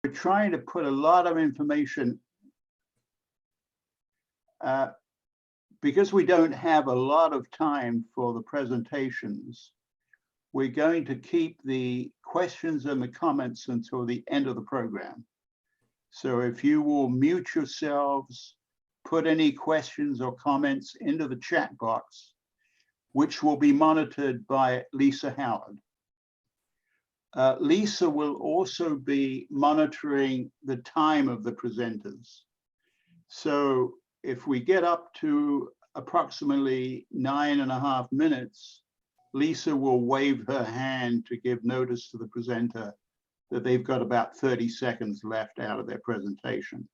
we're trying to put a lot of information because we don't have a lot of time for the presentations. We're going to keep the questions and the comments until the end of the program. So if you will mute yourselves, put any questions or comments into the chat box, which will be monitored by Lisa Howard. Lisa will also be monitoring the time of the presenters. So if we get up to approximately 9.5 minutes, Lisa will wave her hand to give notice to the presenter that they've got about 30 seconds left out of their presentation.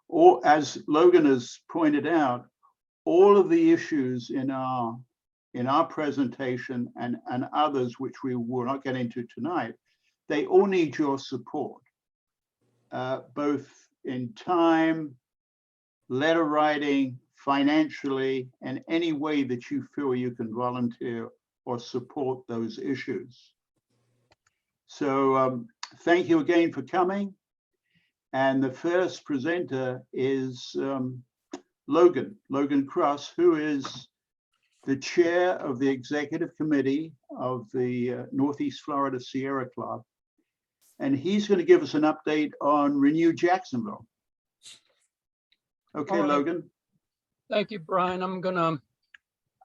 Or, as Logan has pointed out, all of the issues in our presentation and others which we will not get into tonight, they all need your support, both in time, letter writing, financially, and any way that you feel you can volunteer or support those issues. So thank you again for coming. And the first presenter is Logan Cross, who is the chair of the executive committee of the Northeast Florida Sierra Club. And he's going to give us an update on Renew Jacksonville. Okay, right. Logan. Thank you, Brian. I'm gonna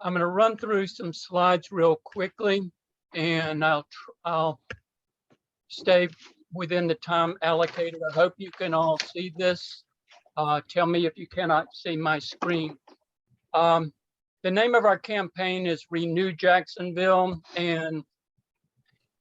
run through some slides real quickly, and I'll stay within the time allocated. I hope you can all see this. Tell me if you cannot see my screen. The name of our campaign is Renew Jacksonville, and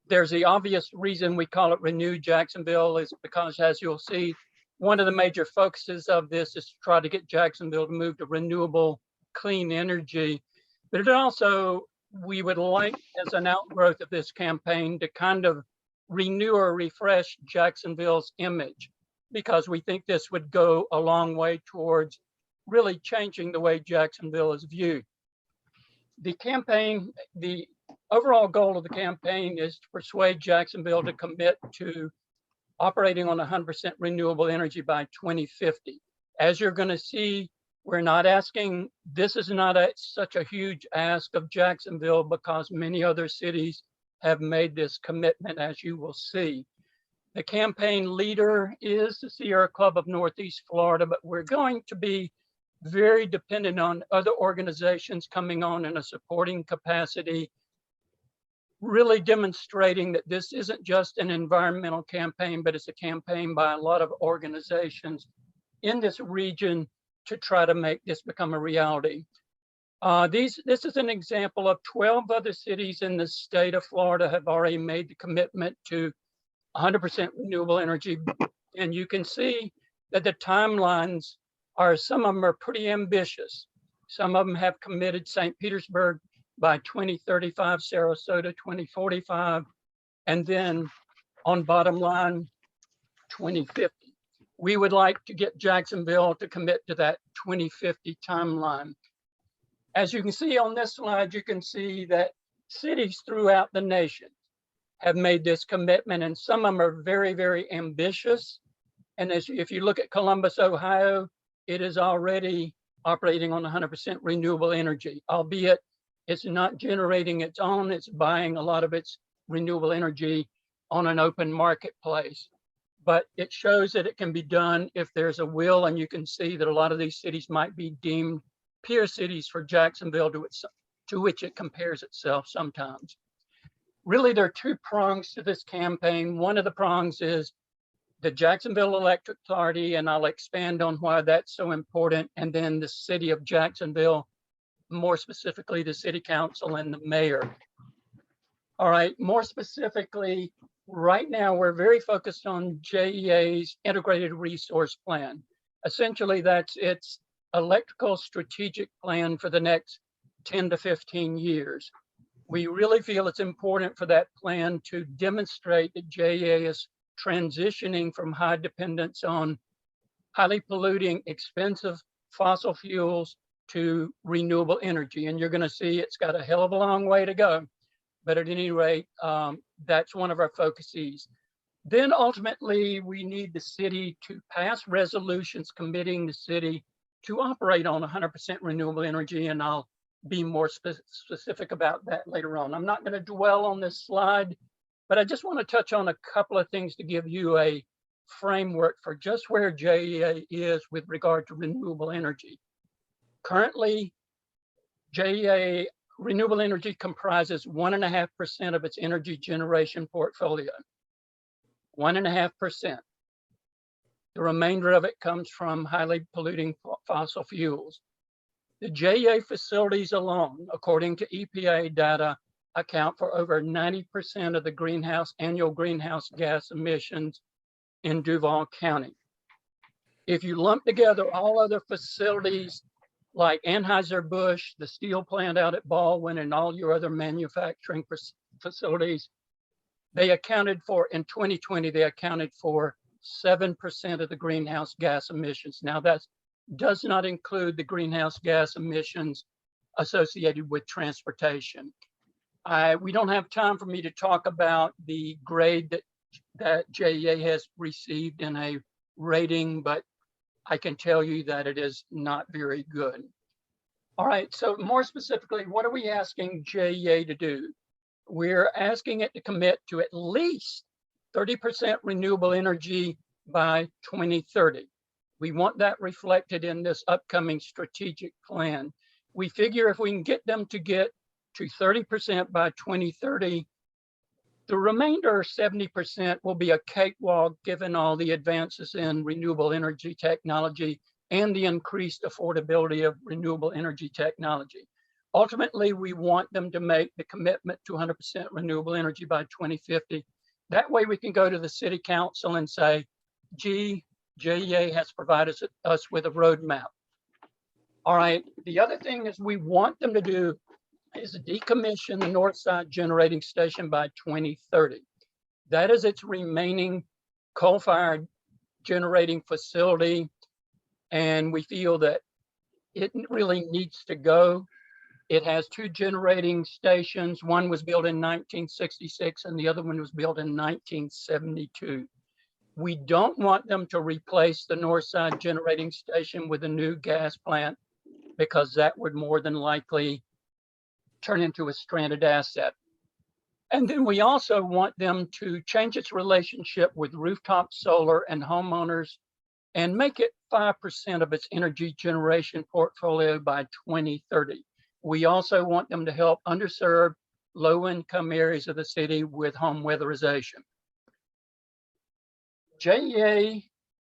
there's the obvious reason we call it Renew Jacksonville is because, as you'll see, one of the major focuses of this is to try to get Jacksonville to move to renewable, clean energy. But it also, we would like, as an outgrowth of this campaign, to kind of renew or refresh Jacksonville's image, because we think this would go a long way towards really changing the way Jacksonville is viewed. The campaign, the overall goal of the campaign is to persuade Jacksonville to commit to operating on 100% renewable energy by 2050. As you're going to see, we're not asking, this is not such a huge ask of Jacksonville because many other cities have made this commitment, as you will see. The campaign leader is the Sierra Club of Northeast Florida, but we're going to be very dependent on other organizations coming on in a supporting capacity, really demonstrating that this isn't just an environmental campaign, but it's a campaign by a lot of organizations in this region to try to make this become a reality. This is an example of 12 other cities in the state of Florida have already made the commitment to 100% renewable energy. And you can see that the timelines are, some of them are pretty ambitious. Some of them have committed St. Petersburg by 2035, Sarasota 2045, and then on bottom line, 2050. We would like to get Jacksonville to commit to that 2050 timeline. As you can see on this slide, you can see that cities throughout the nation have made this commitment, and some of them are very, very ambitious. And if you look at Columbus, Ohio, it is already operating on 100% renewable energy, albeit it's not generating its own, it's buying a lot of its renewable energy on an open marketplace. But it shows that it can be done if there's a will, and you can see that a lot of these cities might be deemed peer cities for Jacksonville to which it compares itself sometimes. Really, there are two prongs to this campaign. One of the prongs is the Jacksonville Electric Authority, and I'll expand on why that's so important, and then the city of Jacksonville, more specifically the city council and the mayor. All right, more specifically, right now we're very focused on JEA's integrated resource plan. Essentially, that's its electrical strategic plan for the next 10 to 15 years. We really feel it's important for that plan to demonstrate that JEA is transitioning from high dependence on highly polluting, expensive fossil fuels to renewable energy. And you're going to see it's got a hell of a long way to go. But at any rate, that's one of our focuses. Then ultimately, we need the city to pass resolutions committing the city to operate on 100% renewable energy, and I'll be more specific about that later on. I'm not going to dwell on this slide, but I just want to touch on a couple of things to give you a framework for just where JEA is with regard to renewable energy. Currently, JEA renewable energy comprises 1.5% of its energy generation portfolio. 1.5%. The remainder of it comes from highly polluting fossil fuels. The JEA facilities alone, according to EPA data, account for over 90% of the annual greenhouse gas emissions in Duval County. If you lump together all other facilities like Anheuser-Busch, the steel plant out at Baldwin, and all your other manufacturing facilities, they accounted for, in 2020, they accounted for 7% of the greenhouse gas emissions. Now that does not include the greenhouse gas emissions associated with transportation. We don't have time for me to talk about the grade that JEA has received in a rating, but I can tell you that it is not very good. All right, so more specifically, what are we asking JEA to do? We're asking it to commit to at least 30% renewable energy by 2030. We want that reflected in this upcoming strategic plan. We figure if we can get them to get to 30% by 2030, the remainder 70% will be a cakewalk given all the advances in renewable energy technology and the increased affordability of renewable energy technology. Ultimately, we want them to make the commitment to 100% renewable energy by 2050. That way we can go to the city council and say, gee, JEA has provided us with a roadmap. All right, the other thing is we want them to do is decommission the Northside Generating Station by 2030. That is its remaining coal-fired generating facility, and we feel that it really needs to go. It has 2 generating stations. One was built in 1966 and the other one was built in 1972. We don't want them to replace the Northside Generating Station with a new gas plant because that would more than likely turn into a stranded asset. And then we also want them to change its relationship with rooftop solar and homeowners and make it 5% of its energy generation portfolio by 2030. We also want them to help underserved low-income areas of the city with home weatherization. JEA,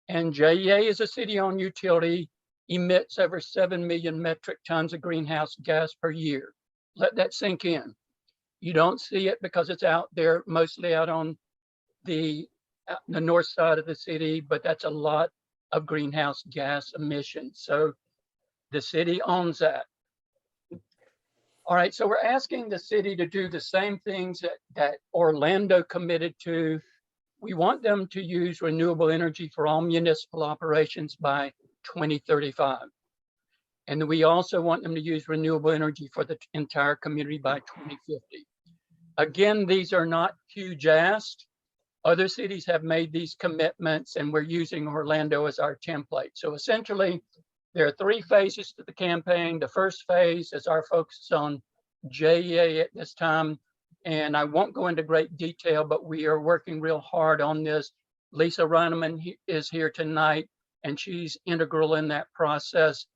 and JEA is a city-owned utility, emits over 7 million metric tons of greenhouse gas per year. Let that sink in. You don't see it because it's out there, mostly out on the north side of the city, but that's a lot of greenhouse gas emissions. So the city owns that. All right, so we're asking the city to do the same things that Orlando committed to. We want them to use renewable energy for all municipal operations by 2035. And we also want them to use renewable energy for the entire community by 2050. Again, these are not huge asks. Other cities have made these commitments and we're using Orlando as our template. So essentially, there are 3 phases to the campaign. The first phase is our focus on JEA at this time. And I won't go into great detail, but we are working real hard on this. Lisa Reineman is here tonight, and she's integral in that process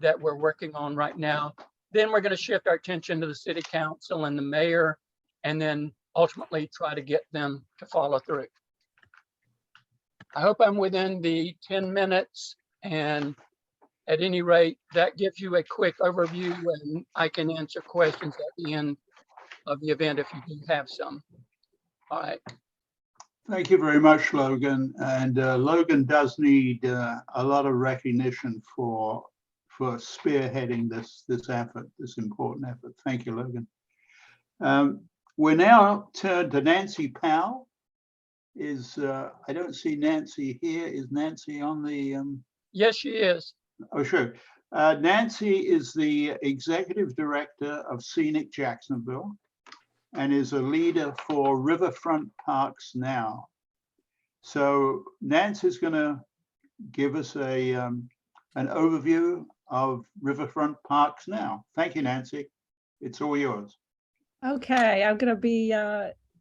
that we're working on right now. Then we're going to shift our attention to the city council and the mayor, and then ultimately try to get them to follow through. I hope I'm within the 10 minutes, and at any rate, that gives you a quick overview, and I can answer questions at the end of the event if you do have some. All right. Thank you very much, Logan. And Logan does need a lot of recognition for spearheading this effort, this important effort. Thank you, Logan. We're now turned to Nancy Powell. I don't see Nancy here. Is Nancy on the? Yes, she is. Oh, sure. Nancy is the executive director of Scenic Jacksonville and is a leader for Riverfront Parks Now. So Nancy's going to give us an overview of Riverfront Parks now. Thank you, Nancy. It's all yours. Okay, I'm going to be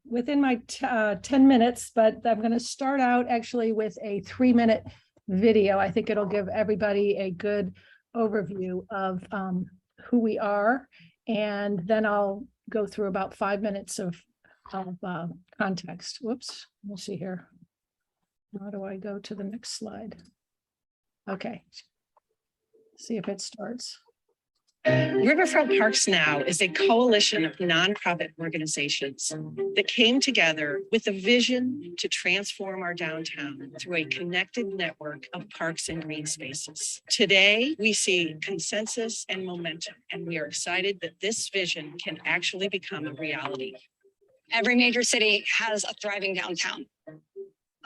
within my 10 minutes, but I'm going to start out actually with a 3-minute video. I think it'll give everybody a good overview of who we are. And then I'll go through about 5 minutes of context. Whoops, we'll see here. How do I go to the next slide? Okay, see if it starts. Riverfront Parks Now is a coalition of nonprofit organizations that came together with a vision to transform our downtown through a connected network of parks and green spaces. Today, we see consensus and momentum, and we are excited that this vision can actually become a reality. Every major city has a thriving downtown.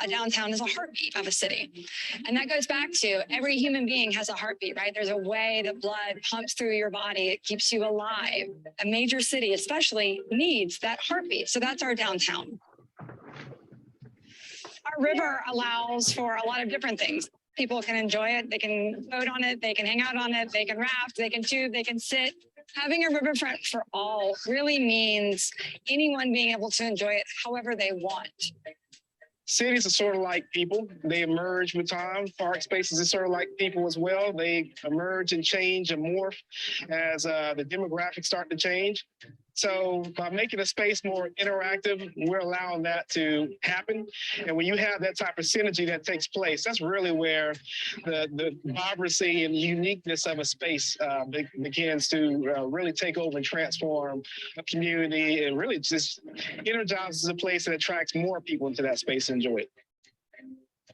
A downtown is a heartbeat of a city. And that goes back to every human being has a heartbeat, right? There's a way that blood pumps through your body. It keeps you alive. A major city especially needs that heartbeat. So that's our downtown. Our river allows for a lot of different things. People can enjoy it. They can boat on it. They can hang out on it. They can raft. They can tube. They can sit. Having a riverfront for all really means anyone being able to enjoy it however they want. Cities are sort of like people. They emerge with time. Park spaces are sort of like people as well. They emerge and change and morph as the demographics start to change. So by making a space more interactive, we're allowing that to happen. And when you have that type of synergy that takes place, that's really where the vibrancy and uniqueness of a space begins to really take over and transform a community, and really just energizes a place that attracts more people into that space and enjoy it.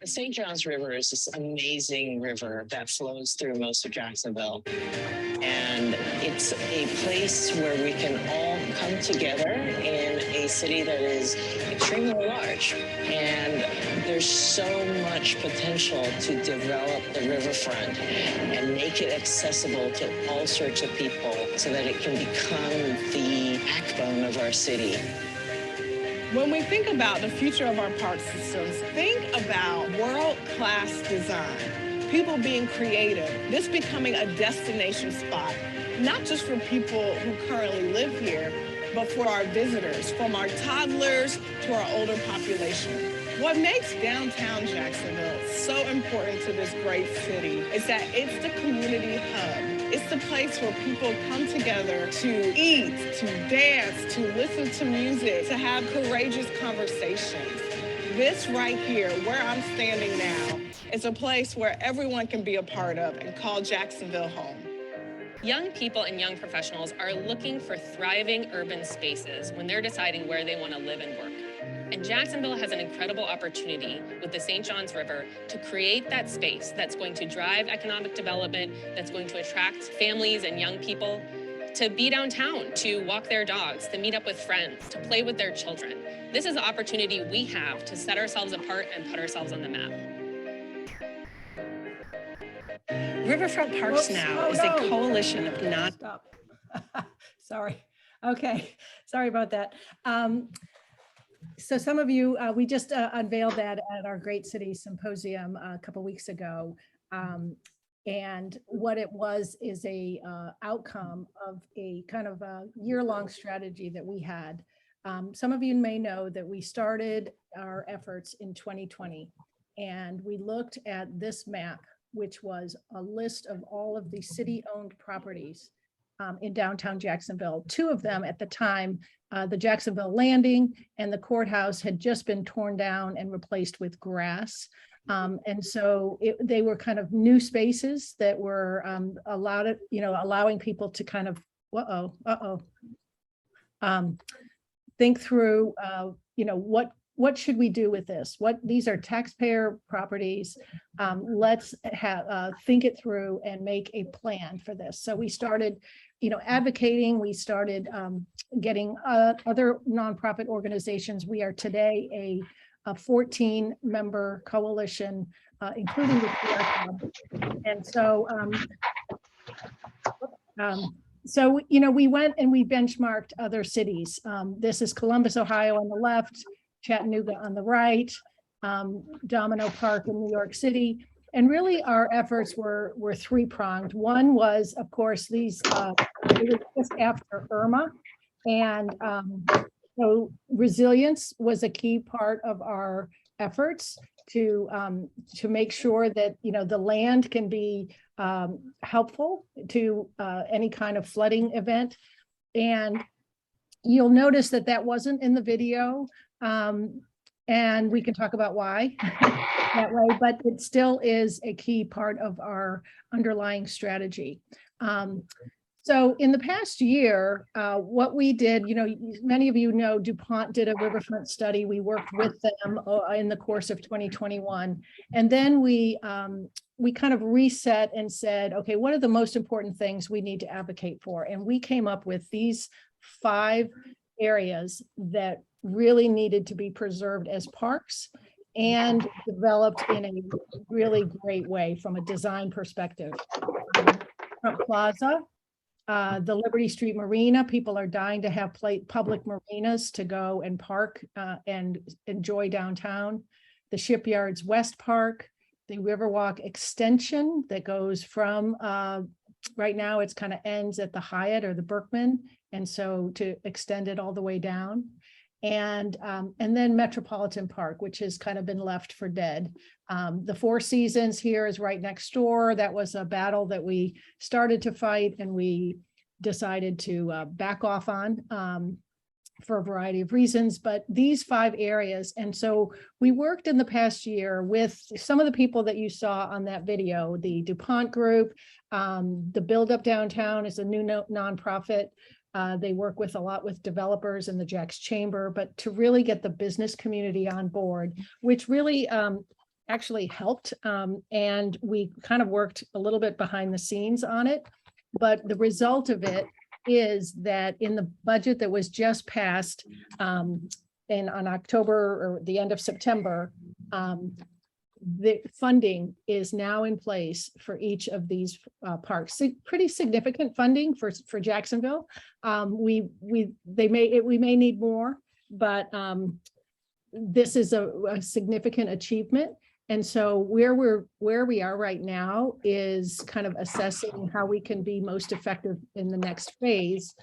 The St. Johns River is this amazing river that flows through most of Jacksonville. And it's a place where we can all come together in a city that is extremely large. And there's so much potential to develop the riverfront and make it accessible to all sorts of people so that it can become the backbone of our city. When we think about the future of our park systems, think about world-class design, people being creative, this becoming a destination spot, not just for people who currently live here, but for our visitors, from our toddlers to our older population. What makes downtown Jacksonville so important to this great city is that it's the community hub. It's the place where people come together to eat, to dance, to listen to music, to have courageous conversations. This right here, where I'm standing now, is a place where everyone can be a part of and call Jacksonville home. Young people and young professionals are looking for thriving urban spaces when they're deciding where they want to live and work. And Jacksonville has an incredible opportunity with the St. Johns River to create that space that's going to drive economic development, that's going to attract families and young people to be downtown, to walk their dogs, to meet up with friends, to play with their children. This is the opportunity we have to set ourselves apart and put ourselves on the map. Riverfront Parks Now is a coalition of Stop. Sorry. Okay. Sorry about that. So some of you, we just unveiled that at our Great City Symposium a couple weeks ago. And what it was is a outcome of a kind of a year-long strategy that we had. Some of you may know that we started our efforts in 2020, and we looked at this map, which was a list of all of the city-owned properties in downtown Jacksonville. Two of them at the time, the Jacksonville Landing and the courthouse, had just been torn down and replaced with grass. And so they were kind of new spaces that were allowing people to kind of, think through, what should we do with this? These are taxpayer properties. Let's think it through and make a plan for this. So we started, advocating. We started getting other nonprofit organizations. We are today a 14-member coalition, including the PR Club. And so, we went and we benchmarked other cities. This is Columbus, Ohio on the left, Chattanooga on the right. Domino Park in New York City. And really our efforts were three-pronged. One was, of course, it was just after Irma. And so resilience was a key part of our efforts to make sure that, you know, the land can be helpful to any kind of flooding event. And you'll notice that that wasn't in the video. And we can talk about why that way, but it still is a key part of our underlying strategy. So in the past year, what we did, you know, many of you know DuPont did a riverfront study. We worked with them in the course of 2021. And then we kind of reset and said, okay, what are the most important things we need to advocate for? And we came up with these 5 areas that really needed to be preserved as parks and developed in a really great way from a design perspective. Trump Plaza, the Liberty Street Marina, people are dying to have public marinas to go and park and enjoy downtown. The Shipyards West Park, the Riverwalk extension that goes from, right now it's kind of ends at the Hyatt or the Berkman, and so to extend it all the way down. And then Metropolitan Park, which has kind of been left for dead. The Four Seasons here is right next door. That was a battle that we started to fight and we decided to back off on for a variety of reasons, but these 5 areas. And so we worked in the past year with some of the people that you saw on that video, the DuPont group, the Build Up Downtown is a new nonprofit. They work with a lot with developers in the Jax Chamber, but to really get the business community on board, which really actually helped. And we kind of worked a little bit behind the scenes on it. But the result of it is that in the budget that was just passed on October or the end of September, the funding is now in place for each of these parks. Pretty significant funding for Jacksonville. We may need more, but this is a significant achievement. And so where we are right now is kind of assessing how we can be most effective in the next phase.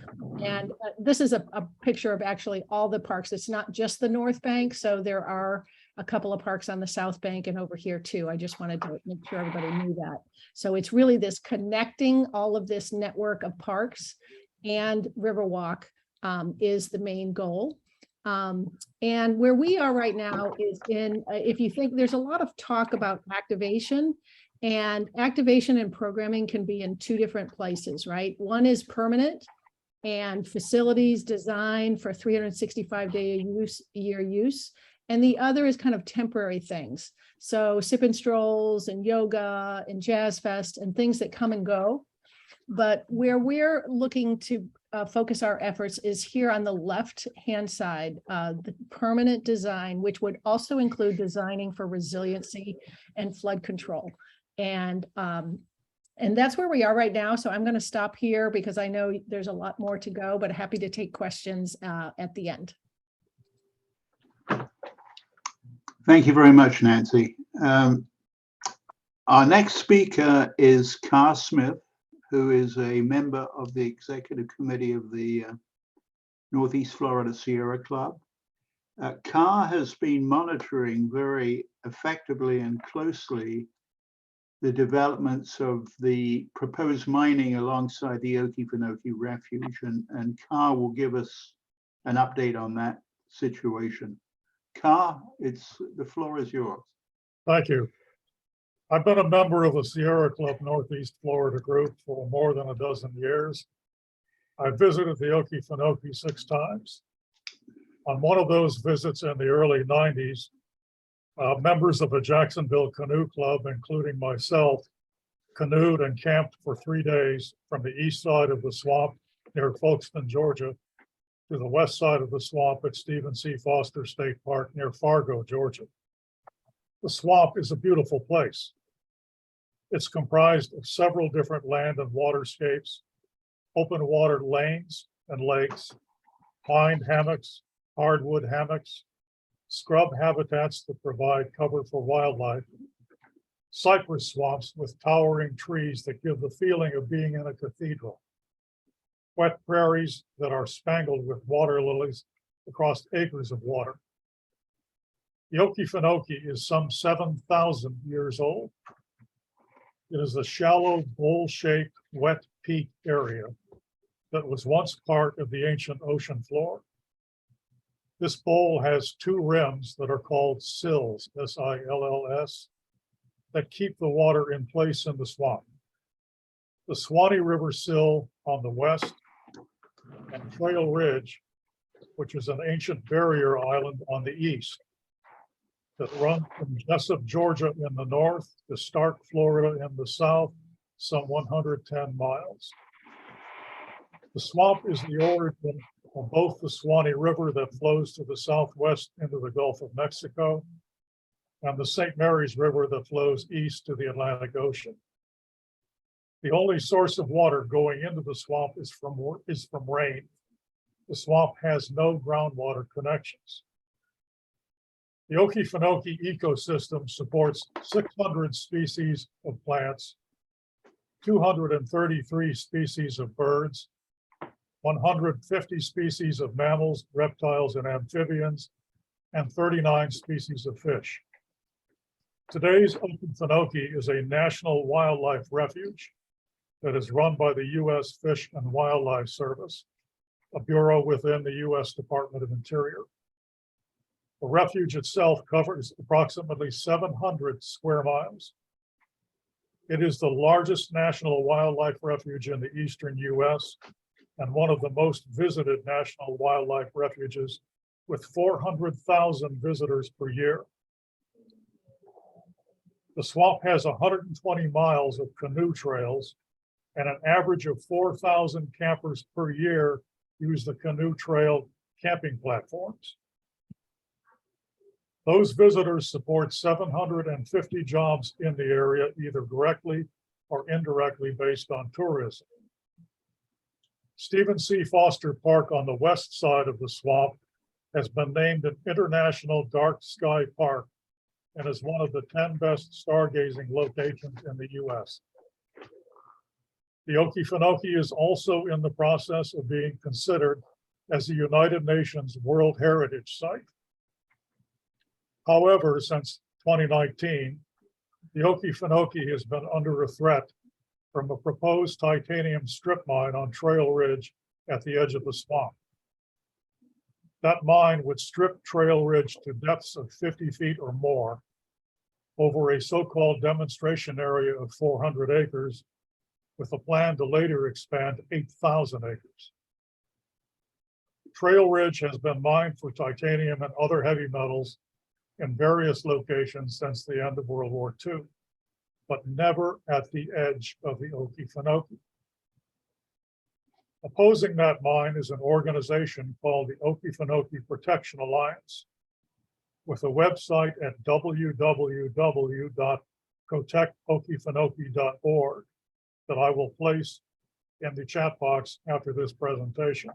And this is a picture of actually all the parks. It's not just the North Bank. So there are a couple of parks on the South Bank and over here too. I just wanted to make sure everybody knew that. So it's really this connecting all of this network of parks, and Riverwalk is the main goal. And where we are right now is in, if you think, there's a lot of talk about activation, and activation and programming can be in 2 different places, right? One is permanent and facilities design for 365-day year use. And the other is kind of temporary things. So sip and strolls and yoga and jazz fest and things that come and go. But where we're looking to focus our efforts is here on the left-hand side, the permanent design, which would also include designing for resiliency and flood control. And that's where we are right now. So I'm going to stop here because I know there's a lot more to go, but happy to take questions at the end. Thank you very much, Nancy. Our next speaker is Carr Smith, who is a member of the executive committee of the Northeast Florida Sierra Club. Carr has been monitoring very effectively and closely the developments of the proposed mining alongside the Okefenokee Refuge, and Carr will give us an update on that situation. Carr, the floor is yours. Thank you. I've been a member of the Sierra Club Northeast Florida group for more than a dozen years. I visited the Okefenokee 6 times. On one of those visits in the early 90s, members of a Jacksonville Canoe Club, including myself, canoed and camped for 3 days from the east side of the swamp near Folkestone, Georgia, to the west side of the swamp at Stephen C. Foster State Park near Fargo, Georgia. The swamp is a beautiful place. It's comprised of several different land and waterscapes, open water lanes and lakes, pine hammocks, hardwood hammocks, scrub habitats that provide cover for wildlife, cypress swamps with towering trees that give the feeling of being in a cathedral, wet prairies that are spangled with water lilies across acres of water. The Okefenokee is some 7,000 years old. It is a shallow, bowl-shaped, wet peak area that was once part of the ancient ocean floor. This bowl has two rims that are called sills, S-I-L-L-S, that keep the water in place in the swamp. The Suwannee River sill on the west and Trail Ridge, which is an ancient barrier island on the east, that run from Jessup, Georgia in the north to Stark, Florida in the south, some 110 miles. The swamp is the origin of both the Suwannee River that flows to the southwest into the Gulf of Mexico and the St. Mary's River that flows east to the Atlantic Ocean. The only source of water going into the swamp is from rain. The swamp has no groundwater connections. The Okefenokee ecosystem supports 600 species of plants, 233 species of birds, 150 species of mammals, reptiles, and amphibians, and 39 species of fish. Today's Okefenokee is a national wildlife refuge that is run by the U.S. Fish and Wildlife Service, a bureau within the U.S. Department of Interior. The refuge itself covers approximately 700 square miles. It is the largest national wildlife refuge in the eastern U.S. and one of the most visited national wildlife refuges, with 400,000 visitors per year. The swamp has 120 miles of canoe trails, and an average of 4,000 campers per year use the canoe trail camping platforms. Those visitors support 750 jobs in the area, either directly or indirectly based on tourism. Stephen C. Foster Park on the west side of the swamp has been named an International Dark Sky Park and is one of the 10 best stargazing locations in the U.S. The Okefenokee is also in the process of being considered as a United Nations World Heritage Site. However, since 2019, the Okefenokee has been under a threat from a proposed titanium strip mine on Trail Ridge at the edge of the swamp. That mine would strip Trail Ridge to depths of 50 feet or more over a so-called demonstration area of 400 acres, with a plan to later expand 8,000 acres. Trail Ridge has been mined for titanium and other heavy metals in various locations since the end of World War II, but never at the edge of the Okefenokee. Opposing that mine is an organization called the Okefenokee Protection Alliance, with a website at www.protectokefenokee.org that I will place in the chat box after this presentation.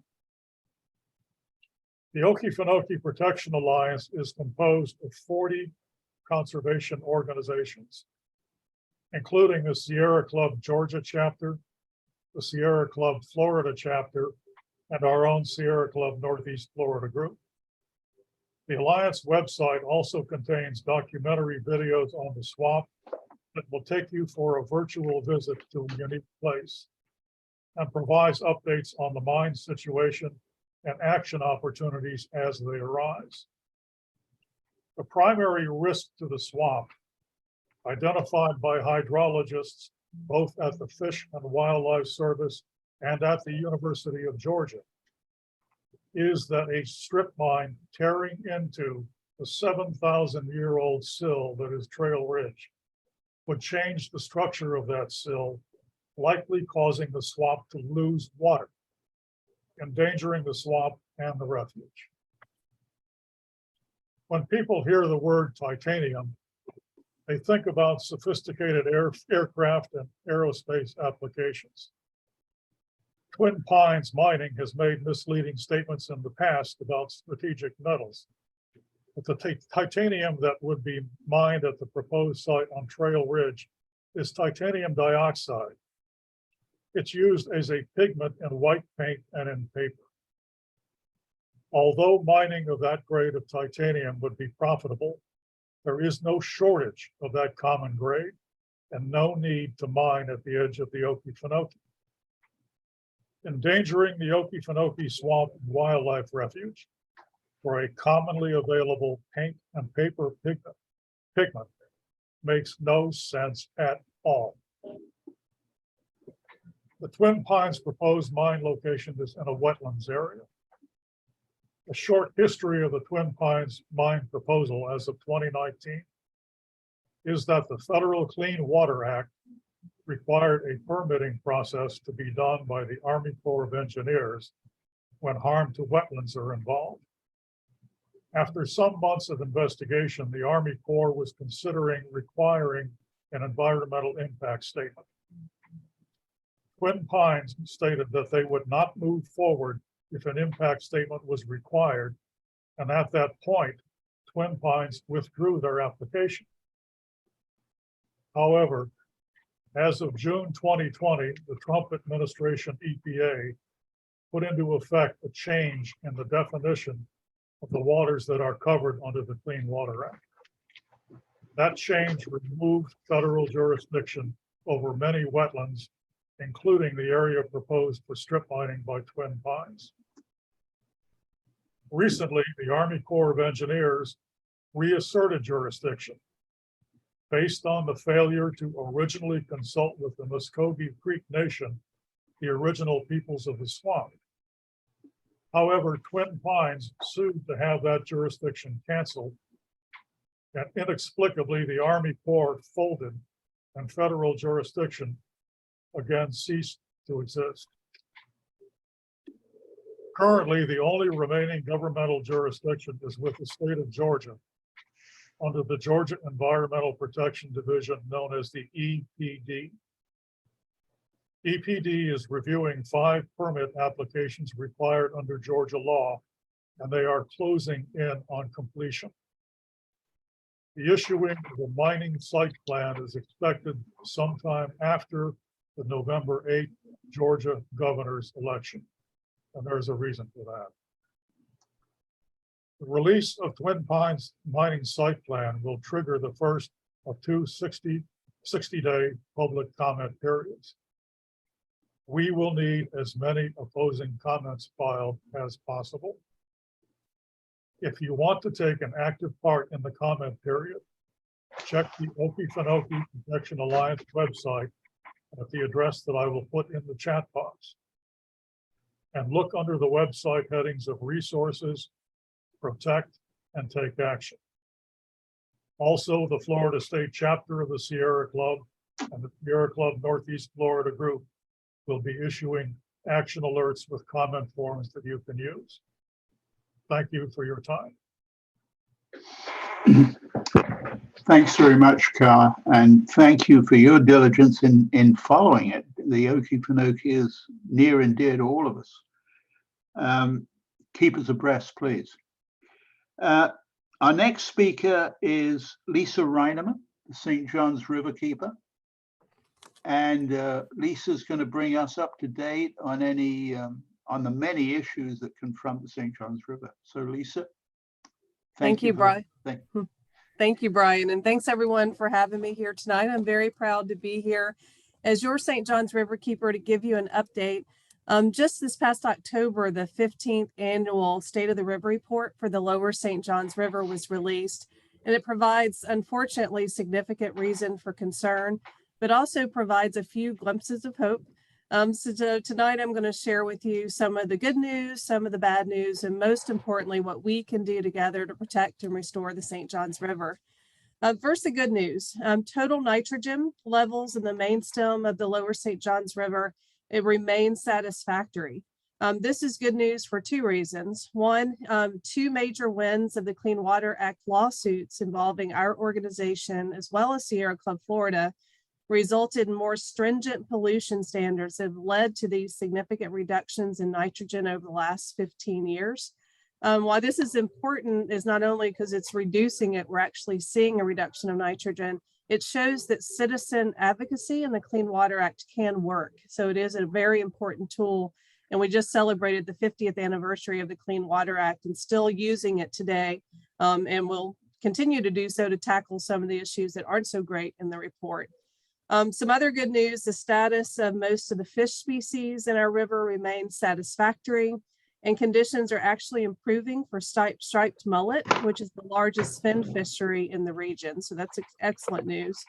The Okefenokee Protection Alliance is composed of 40 conservation organizations, including the Sierra Club Georgia chapter, the Sierra Club Florida chapter, and our own Sierra Club Northeast Florida group. The Alliance website also contains documentary videos on the swamp that will take you for a virtual visit to a unique place and provides updates on the mine situation and action opportunities as they arise. The primary risk to the swamp, identified by hydrologists both at the Fish and Wildlife Service and at the University of Georgia, is that a strip mine tearing into the 7,000-year-old sill that is Trail Ridge would change the structure of that sill, likely causing the swamp to lose water, endangering the swamp and the refuge. When people hear the word titanium, they think about sophisticated aircraft and aerospace applications. Twin Pines Mining has made misleading statements in the past about strategic metals. But the titanium that would be mined at the proposed site on Trail Ridge is titanium dioxide. It's used as a pigment in white paint and in paper. Although mining of that grade of titanium would be profitable, there is no shortage of that common grade and no need to mine at the edge of the Okefenokee. Endangering the Okefenokee Swamp and Wildlife Refuge for a commonly available paint and paper pigment makes no sense at all. The Twin Pines proposed mine location is in a wetlands area. A short history of the Twin Pines mine proposal as of 2019 is that the Federal Clean Water Act required a permitting process to be done by the Army Corps of Engineers when harm to wetlands are involved. After some months of investigation, the Army Corps was considering requiring an environmental impact statement. Twin Pines stated that they would not move forward if an impact statement was required, and at that point, Twin Pines withdrew their application. However, as of June 2020, the Trump administration EPA put into effect a change in the definition of the waters that are covered under the Clean Water Act. That change removed federal jurisdiction over many wetlands, including the area proposed for strip mining by Twin Pines. Recently, the Army Corps of Engineers reasserted jurisdiction based on the failure to originally consult with the Muskogee Creek Nation, the original peoples of the swamp. However, Twin Pines sued to have that jurisdiction canceled, and inexplicably, the Army Corps folded and federal jurisdiction again ceased to exist. Currently, the only remaining governmental jurisdiction is with the state of Georgia under the Georgia Environmental Protection Division known as the EPD. EPD is reviewing 5 permit applications required under Georgia law, and they are closing in on completion. The issuing of a mining site plan is expected sometime after the November 8th Georgia governor's election, and there's a reason for that. The release of Twin Pines mining site plan will trigger the first of 2 60-day public comment periods. We will need as many opposing comments filed as possible. If you want to take an active part in the comment period, check the Okefenokee Protection Alliance website at the address that I will put in the chat box. And look under the website headings of resources, protect, and take action. Also, the Florida State chapter of the Sierra Club and the Sierra Club Northeast Florida group will be issuing action alerts with comment forms that you can use. Thank you for your time. Thanks very much, Carr, and thank you for your diligence in following it. The Okefenokee is near and dear to all of us. Keep us abreast, please. Our next speaker is Lisa Reineman, the St. Johns River Keeper. And Lisa's going to bring us up to date on on the many issues that confront the St. Johns River. So Lisa. Thank you, Brian. Thank you, Brian. And thanks everyone for having me here tonight. I'm very proud to be here as your St. Johns River Keeper to give you an update. Just this past October, the 15th annual State of the River Report for the Lower St. Johns River was released, and it provides, unfortunately, significant reason for concern, but also provides a few glimpses of hope. So tonight I'm going to share with you some of the good news, some of the bad news, and most importantly, what we can do together to protect and restore the St. Johns River. First, the good news. Total nitrogen levels in the main stem of the Lower St. Johns River, it remains satisfactory. This is good news for 2 reasons. One, 2 major wins of the Clean Water Act lawsuits involving our organization as well as Sierra Club Florida resulted in more stringent pollution standards that have led to these significant reductions in nitrogen over the last 15 years. Why this is important is not only because it's reducing it, we're actually seeing a reduction of nitrogen. It shows that citizen advocacy and the Clean Water Act can work. So it is a very important tool. And we just celebrated the 50th anniversary of the Clean Water Act and still using it today. And we'll continue to do so to tackle some of the issues that aren't so great in the report. Some other good news, the status of most of the fish species in our river remains satisfactory, and conditions are actually improving for striped mullet, which is the largest fin fishery in the region. So that's excellent news.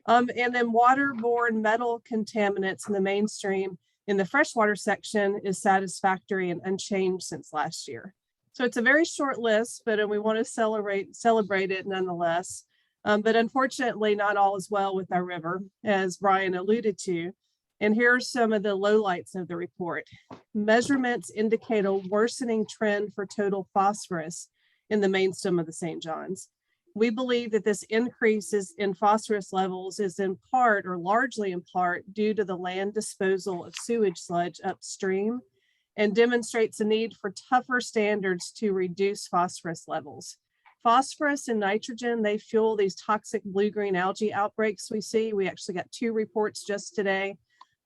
And then waterborne metal contaminants in the mainstream in the freshwater section is satisfactory and unchanged since last year. So it's a very short list, but we want to celebrate it nonetheless. But unfortunately, not all is well with our river, as Brian alluded to. And here are some of the lowlights of the report. Measurements indicate a worsening trend for total phosphorus in the main stem of the St. Johns. We believe that this increases in phosphorus levels is in part or largely in part due to the land disposal of sewage sludge upstream and demonstrates a need for tougher standards to reduce phosphorus levels. Phosphorus and nitrogen, they fuel these toxic blue-green algae outbreaks we see. We actually got 2 reports just today.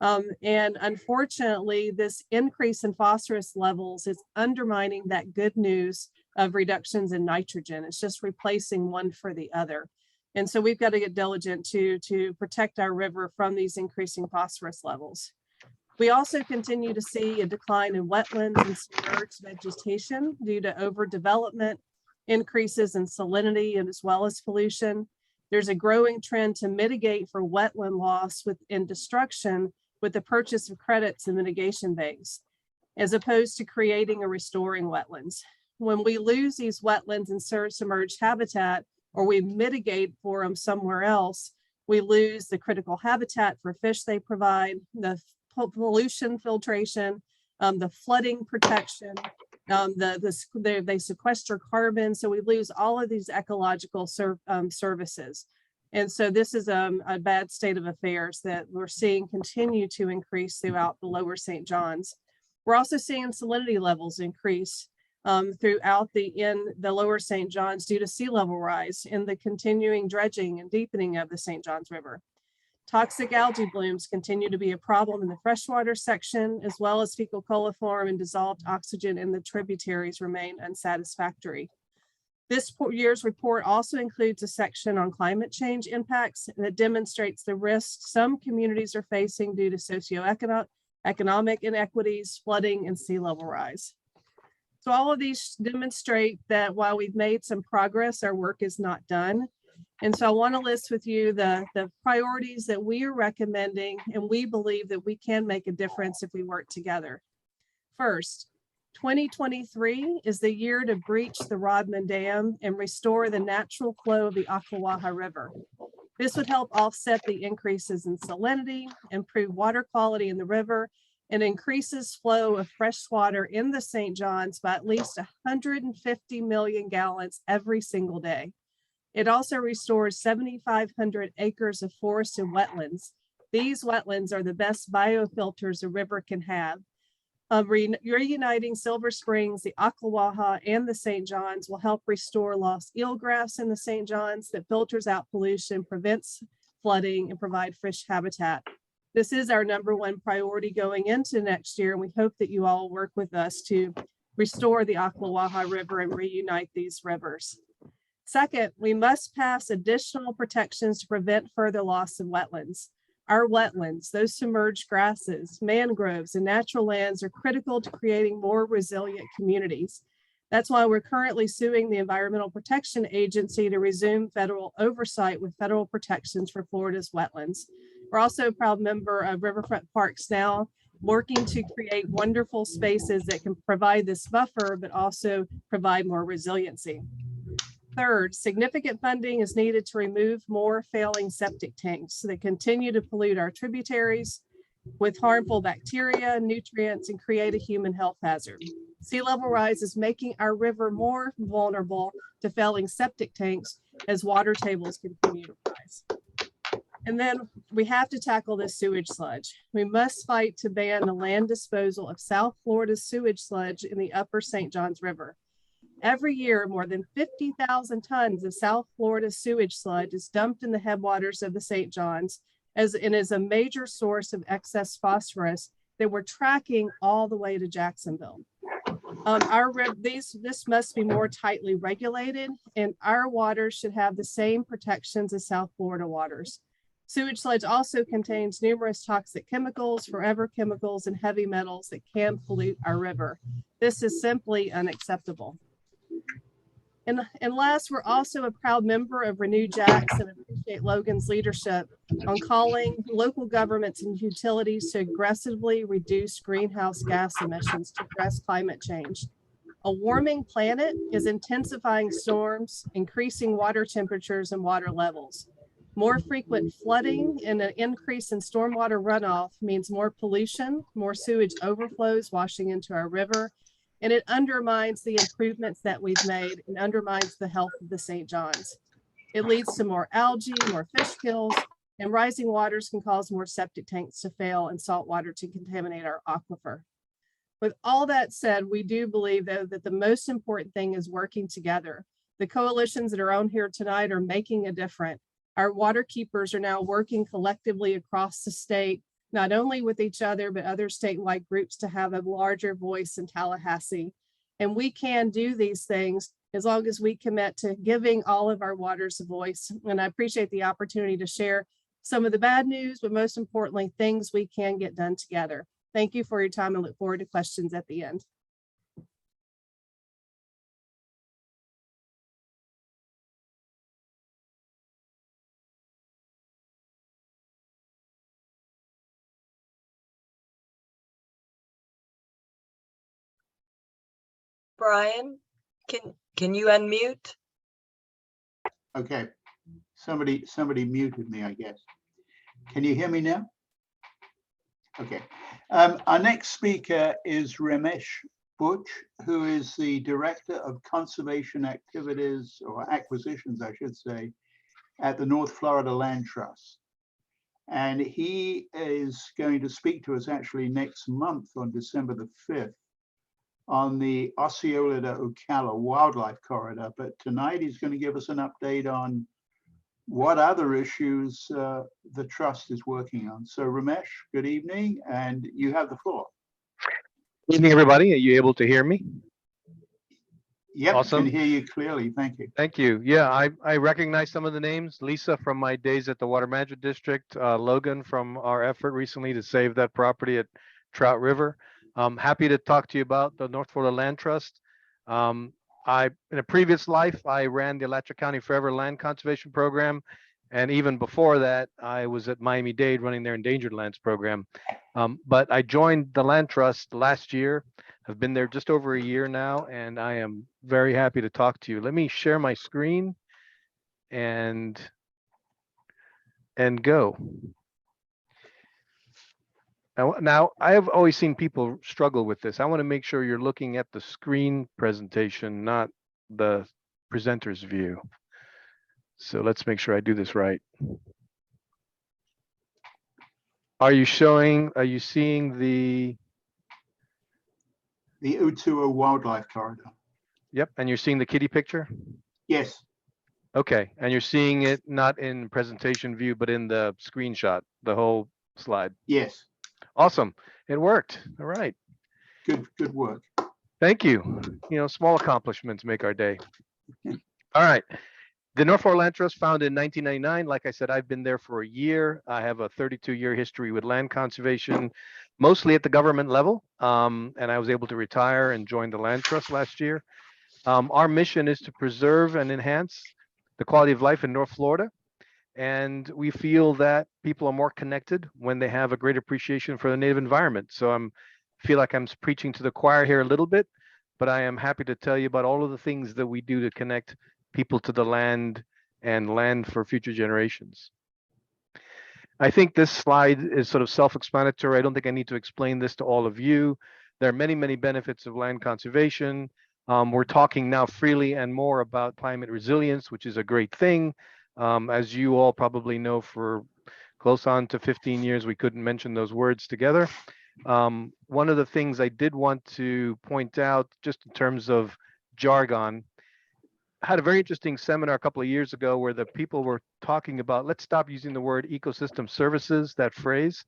And unfortunately, this increase in phosphorus levels is undermining that good news of reductions in nitrogen. It's just replacing one for the other. And so we've got to get diligent to protect our river from these increasing phosphorus levels. We also continue to see a decline in wetlands and submerged vegetation due to overdevelopment, increases in salinity, and as well as pollution. There's a growing trend to mitigate for wetland loss and destruction with the purchase of credits and mitigation banks, as opposed to creating or restoring wetlands. When we lose these wetlands and submerged habitat, or we mitigate for them somewhere else, we lose the critical habitat for fish they provide, the pollution filtration, the flooding protection, they sequester carbon. So we lose all of these ecological services. And so this is a bad state of affairs that we're seeing continue to increase throughout the lower St. Johns. We're also seeing salinity levels increase throughout the lower St. Johns due to sea level rise and the continuing dredging and deepening of the St. Johns River. Toxic algae blooms continue to be a problem in the freshwater section, as well as fecal coliform and dissolved oxygen in the tributaries remain unsatisfactory. This year's report also includes a section on climate change impacts that demonstrates the risks some communities are facing due to socioeconomic inequities, flooding, and sea level rise. So all of these demonstrate that while we've made some progress, our work is not done. And so I want to list with you the priorities that we are recommending, and we believe that we can make a difference if we work together. First, 2023 is the year to breach the Rodman Dam and restore the natural flow of the Ocklawaha River. This would help offset the increases in salinity, improve water quality in the river, and increases flow of fresh water in the St. Johns by at least 150 million gallons every single day. It also restores 7,500 acres of forest and wetlands. These wetlands are the best biofilters a river can have. Reuniting Silver Springs, the Ocklawaha, and the St. Johns will help restore lost eelgrass in the St. Johns that filters out pollution, prevents flooding, and provide fish habitat. This is our #1 priority going into next year, and we hope that you all work with us to restore the Ocklawaha River and reunite these rivers. Second, we must pass additional protections to prevent further loss of wetlands. Our wetlands, those submerged grasses, mangroves, and natural lands are critical to creating more resilient communities. That's why we're currently suing the Environmental Protection Agency to resume federal oversight with federal protections for Florida's wetlands. We're also a proud member of Riverfront Parks Now, working to create wonderful spaces that can provide this buffer, but also provide more resiliency. Third, significant funding is needed to remove more failing septic tanks that continue to pollute our tributaries with harmful bacteria, nutrients, and create a human health hazard. Sea level rise is making our river more vulnerable to failing septic tanks as water tables continue to rise. And then we have to tackle this sewage sludge. We must fight to ban the land disposal of South Florida's sewage sludge in the upper St. Johns River. Every year, more than 50,000 tons of South Florida sewage sludge is dumped in the headwaters of the St. Johns and is a major source of excess phosphorus that we're tracking all the way to Jacksonville. This must be more tightly regulated, and our waters should have the same protections as South Florida waters. Sewage sludge also contains numerous toxic chemicals, forever chemicals, and heavy metals that can pollute our river. This is simply unacceptable. And last, we're also a proud member of Renew Jackson and appreciate Logan's leadership on calling local governments and utilities to aggressively reduce greenhouse gas emissions to address climate change. A warming planet is intensifying storms, increasing water temperatures and water levels. More frequent flooding and an increase in stormwater runoff means more pollution, more sewage overflows washing into our river, and it undermines the improvements that we've made and undermines the health of the St. Johns. It leads to more algae, more fish kills, and rising waters can cause more septic tanks to fail and salt water to contaminate our aquifer. With all that said, we do believe, though, that the most important thing is working together. The coalitions that are on here tonight are making a difference. Our water keepers are now working collectively across the state, not only with each other, but other statewide groups to have a larger voice in Tallahassee. And we can do these things as long as we commit to giving all of our waters a voice. And I appreciate the opportunity to share some of the bad news, but most importantly, things we can get done together. Thank you for your time and look forward to questions at the end. Brian, can you unmute? Okay, somebody muted me, I guess. Can you hear me now? Okay. Our next speaker is Ramesh Butch, who is the Director of Conservation Activities, or Acquisitions, I should say, at the North Florida Land Trust. And he is going to speak to us actually next month on December the 5th on the Osceola to Ocala Wildlife Corridor. But tonight he's going to give us an update on what other issues the trust is working on. So Ramesh, good evening, and you have the floor. Good evening, everybody. Are you able to hear me? Yep, Awesome. can hear you clearly. Thank you. Thank you. Yeah, I recognize some of the names. Lisa from my days at the Water Management District, Logan from our effort recently to save that property at Trout River. I'm happy to talk to you about the North Florida Land Trust. In a previous life, I ran the Alachua County Forever Land Conservation Program. And even before that, I was at Miami-Dade running their Endangered Lands Program. But I joined the Land Trust last year. I've been there just over a year now, and I am very happy to talk to you. Let me share my screen and go. Now, I have always seen people struggle with this. I want to make sure you're looking at the screen presentation, not the presenter's view. So let's make sure I do this right. Are you seeing the Utuo Wildlife Corridor? Yep, and you're seeing the kitty picture? Yes. Okay, and you're seeing it not in presentation view, but in the screenshot, the whole slide? Yes. Awesome, it worked. All right. Good work. Thank you. You know, small accomplishments make our day. All right. The North Florida Land Trust, founded in 1999. Like I said, I've been there for a year. I have a 32-year history with land conservation, mostly at the government level. And I was able to retire and join the Land Trust last year. Our mission is to preserve and enhance the quality of life in North Florida. And we feel that people are more connected when they have a great appreciation for the native environment. So I feel like I'm preaching to the choir here a little bit, but I am happy to tell you about all of the things that we do to connect people to the land and land for future generations. I think this slide is sort of self-explanatory. I don't think I need to explain this to all of you. There are many, many benefits of land conservation. We're talking now freely and more about climate resilience, which is a great thing. As you all probably know, for close on to 15 years, we couldn't mention those words together. One of the things I did want to point out, just in terms of jargon. I had a very interesting seminar a couple of years ago where the people were talking about, let's stop using the word ecosystem services, that phrase.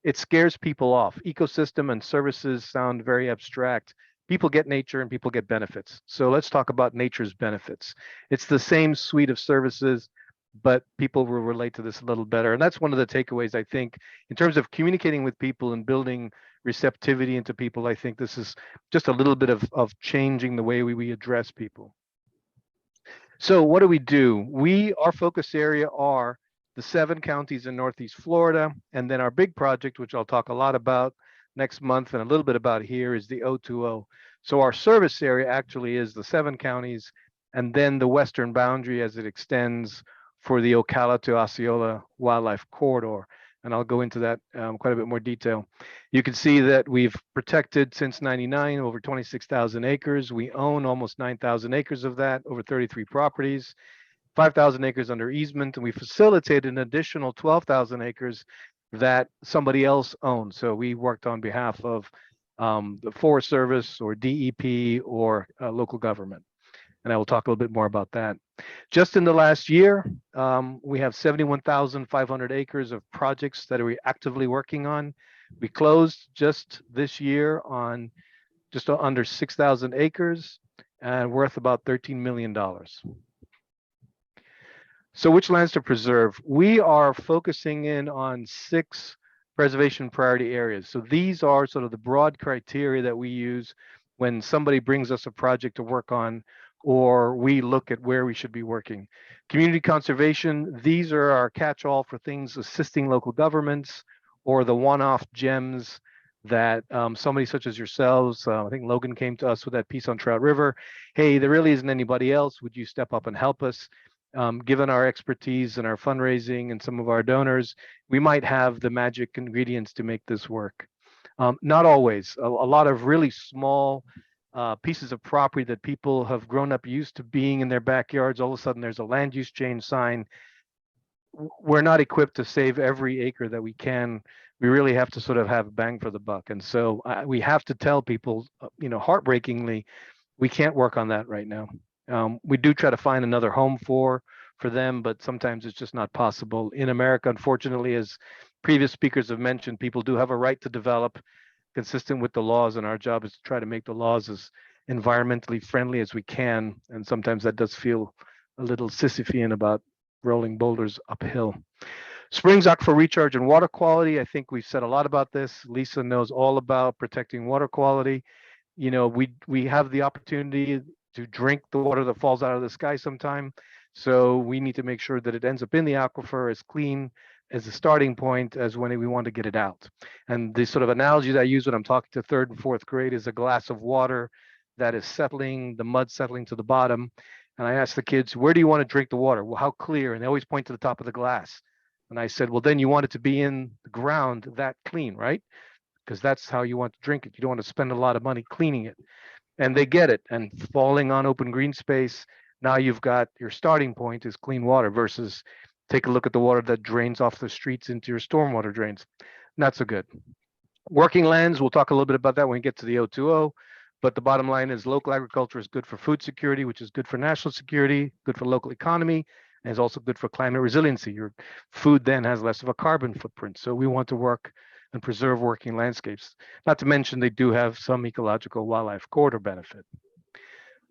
It scares people off. Ecosystem and services sound very abstract. People get nature and people get benefits. So let's talk about nature's benefits. It's the same suite of services, but people will relate to this a little better. And that's one of the takeaways, I think, in terms of communicating with people and building receptivity into people. I think this is just a little bit of changing the way we address people. So what do? Our focus area are the 7 counties in Northeast Florida. And then our big project, which I'll talk a lot about next month and a little bit about here, is the O2O. So our service area actually is the 7 counties and then the western boundary as it extends for the Ocala to Osceola Wildlife Corridor. And I'll go into that quite a bit more detail. You can see that we've protected since '99 over 26,000 acres. We own almost 9,000 acres of that, over 33 properties, 5,000 acres under easement, and we facilitated an additional 12,000 acres that somebody else owns. So we worked on behalf of the Forest Service or DEP or local government. And I will talk a little bit more about that. Just in the last year, we have 71,500 acres of projects that we're actively working on. We closed just this year on just under 6,000 acres and worth about $13 million. So which lands to preserve? We are focusing in on 6 preservation priority areas. So these are sort of the broad criteria that we use when somebody brings us a project to work on, or we look at where we should be working. Community conservation, these are our catch-all for things assisting local governments or the one-off gems that somebody such as yourselves, I think Logan came to us with that piece on Trout River. Hey, there really isn't anybody else. Would you step up and help us? Given our expertise and our fundraising and some of our donors, we might have the magic ingredients to make this work. Not always. A lot of really small pieces of property that people have grown up used to being in their backyards, all of a sudden there's a land use change sign. We're not equipped to save every acre that we can. We really have to sort of have a bang for the buck. And so we have to tell people, heartbreakingly, we can't work on that right now. We do try to find another home for them, but sometimes it's just not possible. In America, unfortunately, as previous speakers have mentioned, people do have a right to develop consistent with the laws, and our job is to try to make the laws as environmentally friendly as we can. And sometimes that does feel a little Sisyphean about rolling boulders uphill. Springs aquifer recharge and water quality. I think we've said a lot about this. Lisa knows all about protecting water quality. We have the opportunity to drink the water that falls out of the sky sometime. So we need to make sure that it ends up in the aquifer as clean as a starting point as when we want to get it out. And the sort of analogy that I use when I'm talking to 3rd and 4th grade is a glass of water that is settling, the mud settling to the bottom. And I ask the kids, where do you want to drink the water? Well, how clear? And they always point to the top of the glass. And I said, well, then you want it to be in the ground that clean, right? Because that's how you want to drink it. You don't want to spend a lot of money cleaning it. And they get it. And falling on open green space, now you've got your starting point is clean water versus take a look at the water that drains off the streets into your stormwater drains. Not so good. Working lands, we'll talk a little bit about that when we get to the O2O, but the bottom line is local agriculture is good for food security, which is good for national security, good for local economy, and is also good for climate resiliency. Your food then has less of a carbon footprint. So we want to work and preserve working landscapes. Not to mention they do have some ecological wildlife corridor benefit.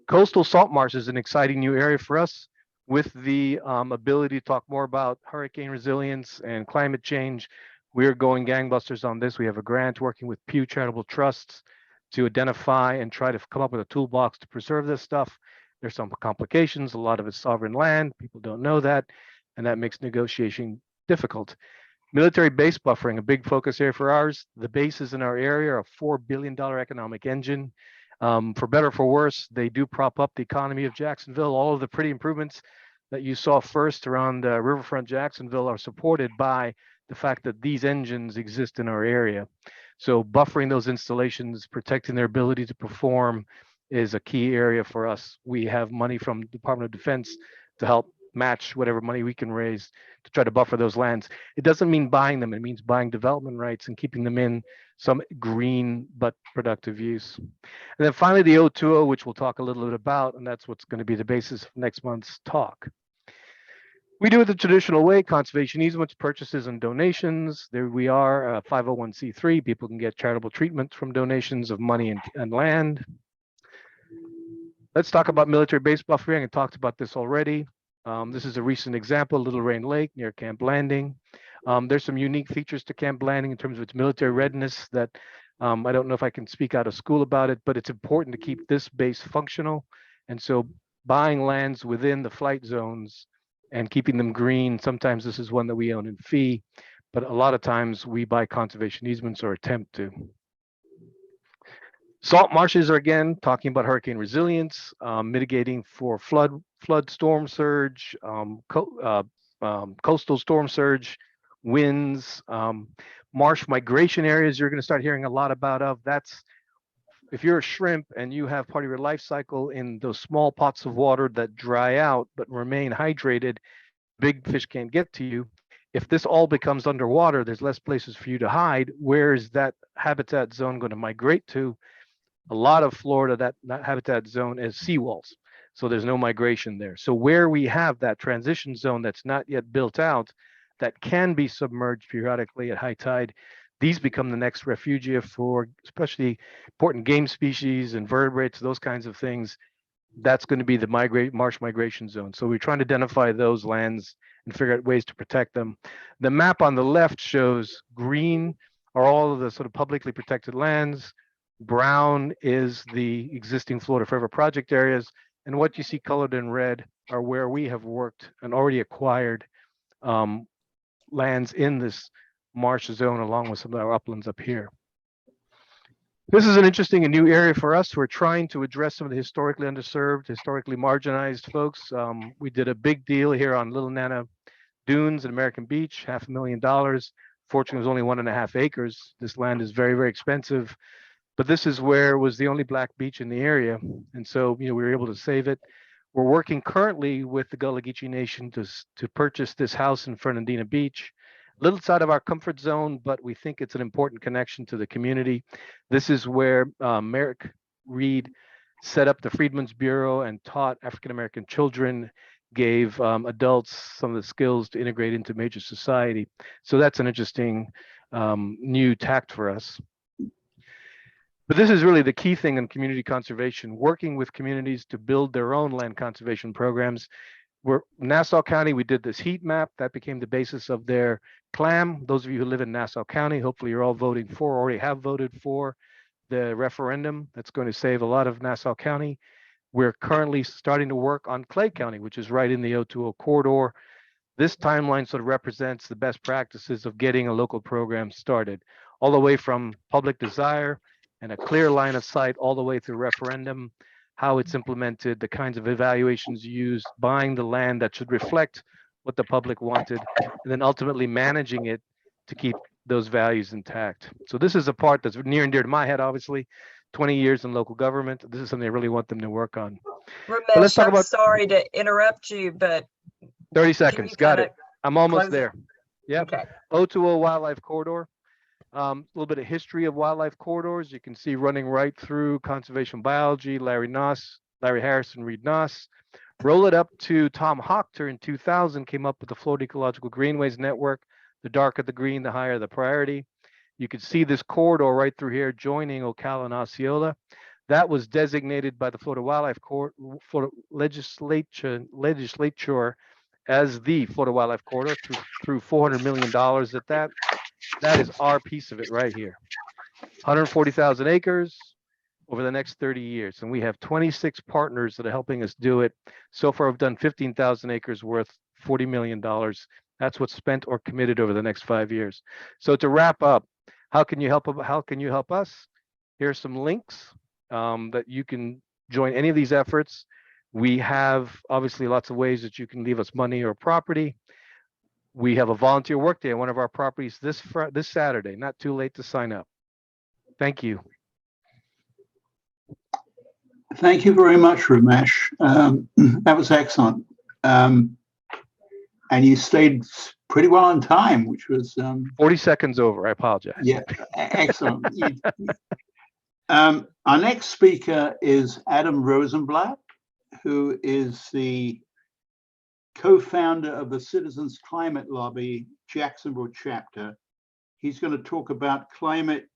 Coastal salt marsh is an exciting new area for us. With the ability to talk more about hurricane resilience and climate change, we're going gangbusters on this. We have a grant working with Pew Charitable Trusts to identify and try to come up with a toolbox to preserve this stuff. There's some complications. A lot of it's sovereign land. People don't know that, and that makes negotiation difficult. Military base buffering, a big focus area for ours. The bases in our area are a $4 billion economic engine. For better or for worse, they do prop up the economy of Jacksonville. All of the pretty improvements that you saw first around Riverfront Jacksonville are supported by the fact that these engines exist in our area. So buffering those installations, protecting their ability to perform is a key area for us. We have money from Department of Defense to help match whatever money we can raise to try to buffer those lands. It doesn't mean buying them. It means buying development rights and keeping them in some green but productive use. And then finally, the O2O, which we'll talk a little bit about, and that's what's going to be the basis of next month's talk. We do it the traditional way: conservation easements, purchases, and donations. There we are, 501c3. People can get charitable treatment from donations of money and land. Let's talk about military base buffering. I talked about this already. This is a recent example, Little Rain Lake near Camp Blanding. There's some unique features to Camp Blanding in terms of its military readiness that I don't know if I can speak out of school about it, but it's important to keep this base functional. And so buying lands within the flight zones and keeping them green, sometimes this is one that we own in fee, but a lot of times we buy conservation easements or attempt to. Salt marshes are, again, talking about hurricane resilience, mitigating for flood, storm surge, coastal storm surge, winds, marsh migration areas you're going to start hearing a lot about. That's if you're a shrimp and you have part of your life cycle in those small pots of water that dry out but remain hydrated, big fish can't get to you. If this all becomes underwater, there's less places for you to hide. Where is that habitat zone going to migrate to? A lot of Florida, that habitat zone is seawalls. So there's no migration there. So where we have that transition zone that's not yet built out, that can be submerged periodically at high tide, these become the next refugia for especially important game species, invertebrates, those kinds of things. That's going to be the marsh migration zone. So we're trying to identify those lands and figure out ways to protect them. The map on the left shows green are all of the sort of publicly protected lands. Brown is the existing Florida Forever project areas. And what you see colored in red are where we have worked and already acquired lands in this marsh zone, along with some of our uplands up here. This is an interesting and new area for us. We're trying to address some of the historically underserved, historically marginalized folks. We did a big deal here on Little Nana Dunes at American Beach, $500,000. Fortunately, it was only 1.5 acres. This land is very, very expensive. But this is where was the only black beach in the area. And so, we were able to save it. We're working currently with the Gullah Geechee Nation to purchase this house in Fernandina Beach. A little outside of our comfort zone, but we think it's an important connection to the community. This is where Merrick Reed set up the Freedmen's Bureau and taught African-American children, gave adults some of the skills to integrate into major society. So that's an interesting new tact for us. But this is really the key thing in community conservation, working with communities to build their own land conservation programs. We're Nassau County, we did this heat map that became the basis of their CLAM. Those of you who live in Nassau County, hopefully you're all voting for, or already have voted for the referendum that's going to save a lot of Nassau County. We're currently starting to work on Clay County, which is right in the O2O corridor. This timeline sort of represents the best practices of getting a local program started, all the way from public desire and a clear line of sight all the way through referendum, how it's implemented, the kinds of evaluations used, buying the land that should reflect what the public wanted, and then ultimately managing it to keep those values intact. So this is a part that's near and dear to my head, obviously. 20 years in local government. This is something I really want them to work on. Ramesh, let's talk I'm about sorry to interrupt you, but 30 seconds. Got it. I'm almost there. Yeah. Okay. O2O Wildlife Corridor. A little bit of history of wildlife corridors. You can see running right through conservation biology, Larry Harris and Reed Noss. Roll it up to Tom Hochter in 2000, came up with the Florida Ecological Greenways Network. The darker the green, the higher the priority. You can see this corridor right through here joining Ocala and Osceola. That was designated by the Florida Wildlife Florida Legislature as the Florida Wildlife Corridor through $400 million at that. That is our piece of it right here. 140,000 acres over the next 30 years. And we have 26 partners that are helping us do it. So far, we've done 15,000 acres worth $40 million. That's what's spent or committed over the next 5 years. So to wrap up, how can you help us? Here are some links that you can join any of these efforts. We have obviously lots of ways that you can leave us money or property. We have a volunteer work day on one of our properties this Saturday. Not too late to sign up. Thank you. Thank you very much, Ramesh. That was excellent. and you stayed pretty well on time, which was 40 seconds over. I apologize. yeah, excellent. Our next speaker is Adam Rosenblatt, who is the co-founder of the Citizens Climate Lobby Jacksonville chapter. He's going to talk about climate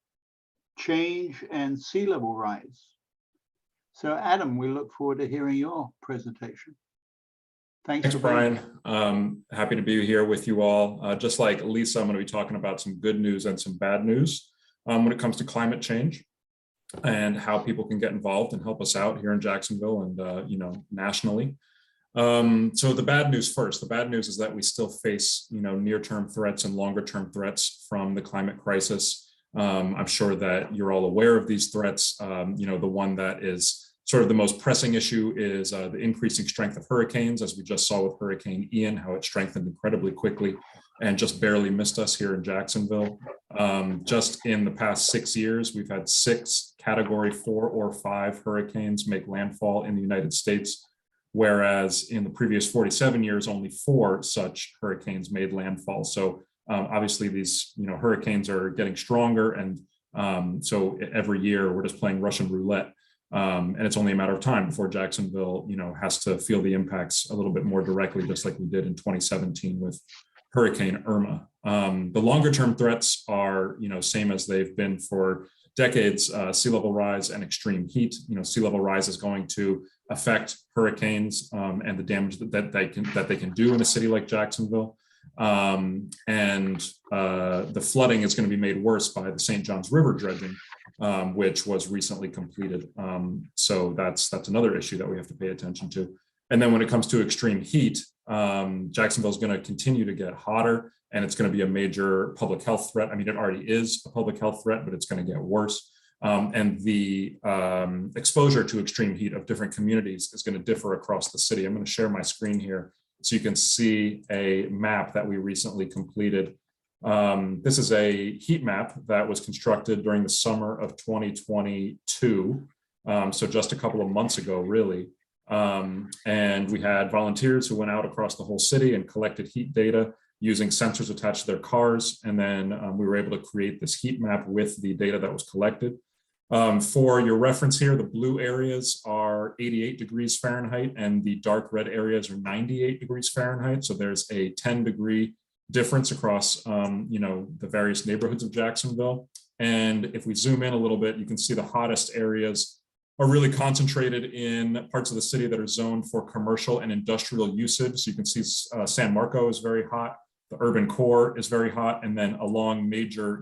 change and sea level rise. So Adam, we look forward to hearing your presentation. Thanks, Brian. Happy to be here with you all. Just like Lisa, I'm going to be talking about some good news and some bad news when it comes to climate change and how people can get involved and help us out here in Jacksonville and nationally. So the bad news first. The bad news is that we still face near-term threats and longer-term threats from the climate crisis. I'm sure that you're all aware of these threats. The one that is sort of the most pressing issue is the increasing strength of hurricanes, as we just saw with Hurricane Ian, how it strengthened incredibly quickly and just barely missed us here in Jacksonville. Just in the past 6 years, we've had 6 Category 4 or 5 hurricanes make landfall in the United States, whereas in the previous 47 years, only 4 such hurricanes made landfall. So obviously these hurricanes are getting stronger, and so every year we're just playing Russian roulette. And it's only a matter of time before Jacksonville, has to feel the impacts a little bit more directly, just like we did in 2017 with Hurricane Irma. The longer term threats are, same as they've been for decades: sea level rise and extreme heat. Sea level rise is going to affect hurricanes and the damage that they can do in a city like Jacksonville. And the flooding is going to be made worse by the St. Johns River dredging, which was recently completed. So that's another issue that we have to pay attention to. And then when it comes to extreme heat, Jacksonville is going to continue to get hotter, and it's going to be a major public health threat. I mean, it already is a public health threat, but it's going to get worse. And the exposure to extreme heat of different communities is going to differ across the city. I'm going to share my screen here so you can see a map that we recently completed. This is a heat map that was constructed during the summer of 2022. So just a couple of months ago, really. And we had volunteers who went out across the whole city and collected heat data using sensors attached to their cars. And then we were able to create this heat map with the data that was collected. For your reference here, the blue areas are 88 degrees Fahrenheit and the dark red areas are 98 degrees Fahrenheit. So there's a 10-degree difference across, the various neighborhoods of Jacksonville. And if we zoom in a little bit, you can see the hottest areas are really concentrated in parts of the city that are zoned for commercial and industrial usage. So you can see San Marco is very hot. The urban core is very hot. And then along major,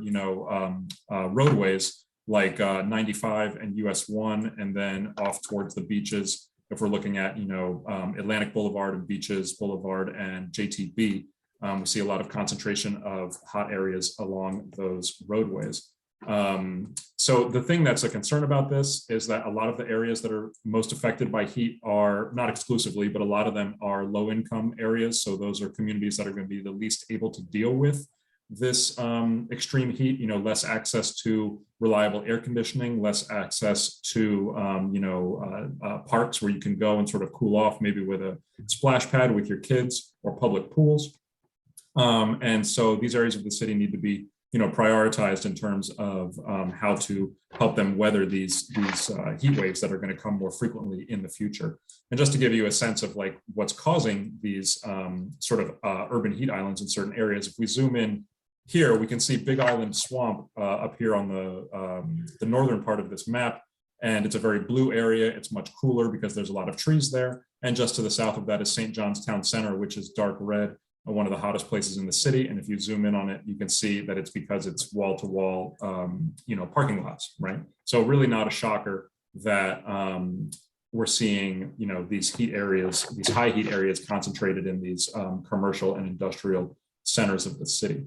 roadways like 95 and US 1, and then off towards the beaches, if we're looking at, Atlantic Boulevard and Beaches Boulevard and JTB, we see a lot of concentration of hot areas along those roadways. So the thing that's a concern about this is that a lot of the areas that are most affected by heat are, not exclusively, but a lot of them are low income areas. So those are communities that are going to be the least able to deal with this extreme heat, less access to reliable air conditioning, less access to, parks where you can go and sort of cool off, maybe with a splash pad with your kids or public pools. And so these areas of the city need to be, prioritized in terms of how to help them weather these heat waves that are going to come more frequently in the future. And just to give you a sense of like what's causing these urban heat islands in certain areas, if we zoom in here, we can see Big Island Swamp up here on the northern part of this map. And it's a very blue area. It's much cooler because there's a lot of trees there. And just to the south of that is St. John's Town Center, which is dark red, one of the hottest places in the city. And if you zoom in on it, you can see that it's because it's wall-to-wall, parking lots, right? So really not a shocker that we're seeing, these heat areas, these high heat areas concentrated in these commercial and industrial centers of the city.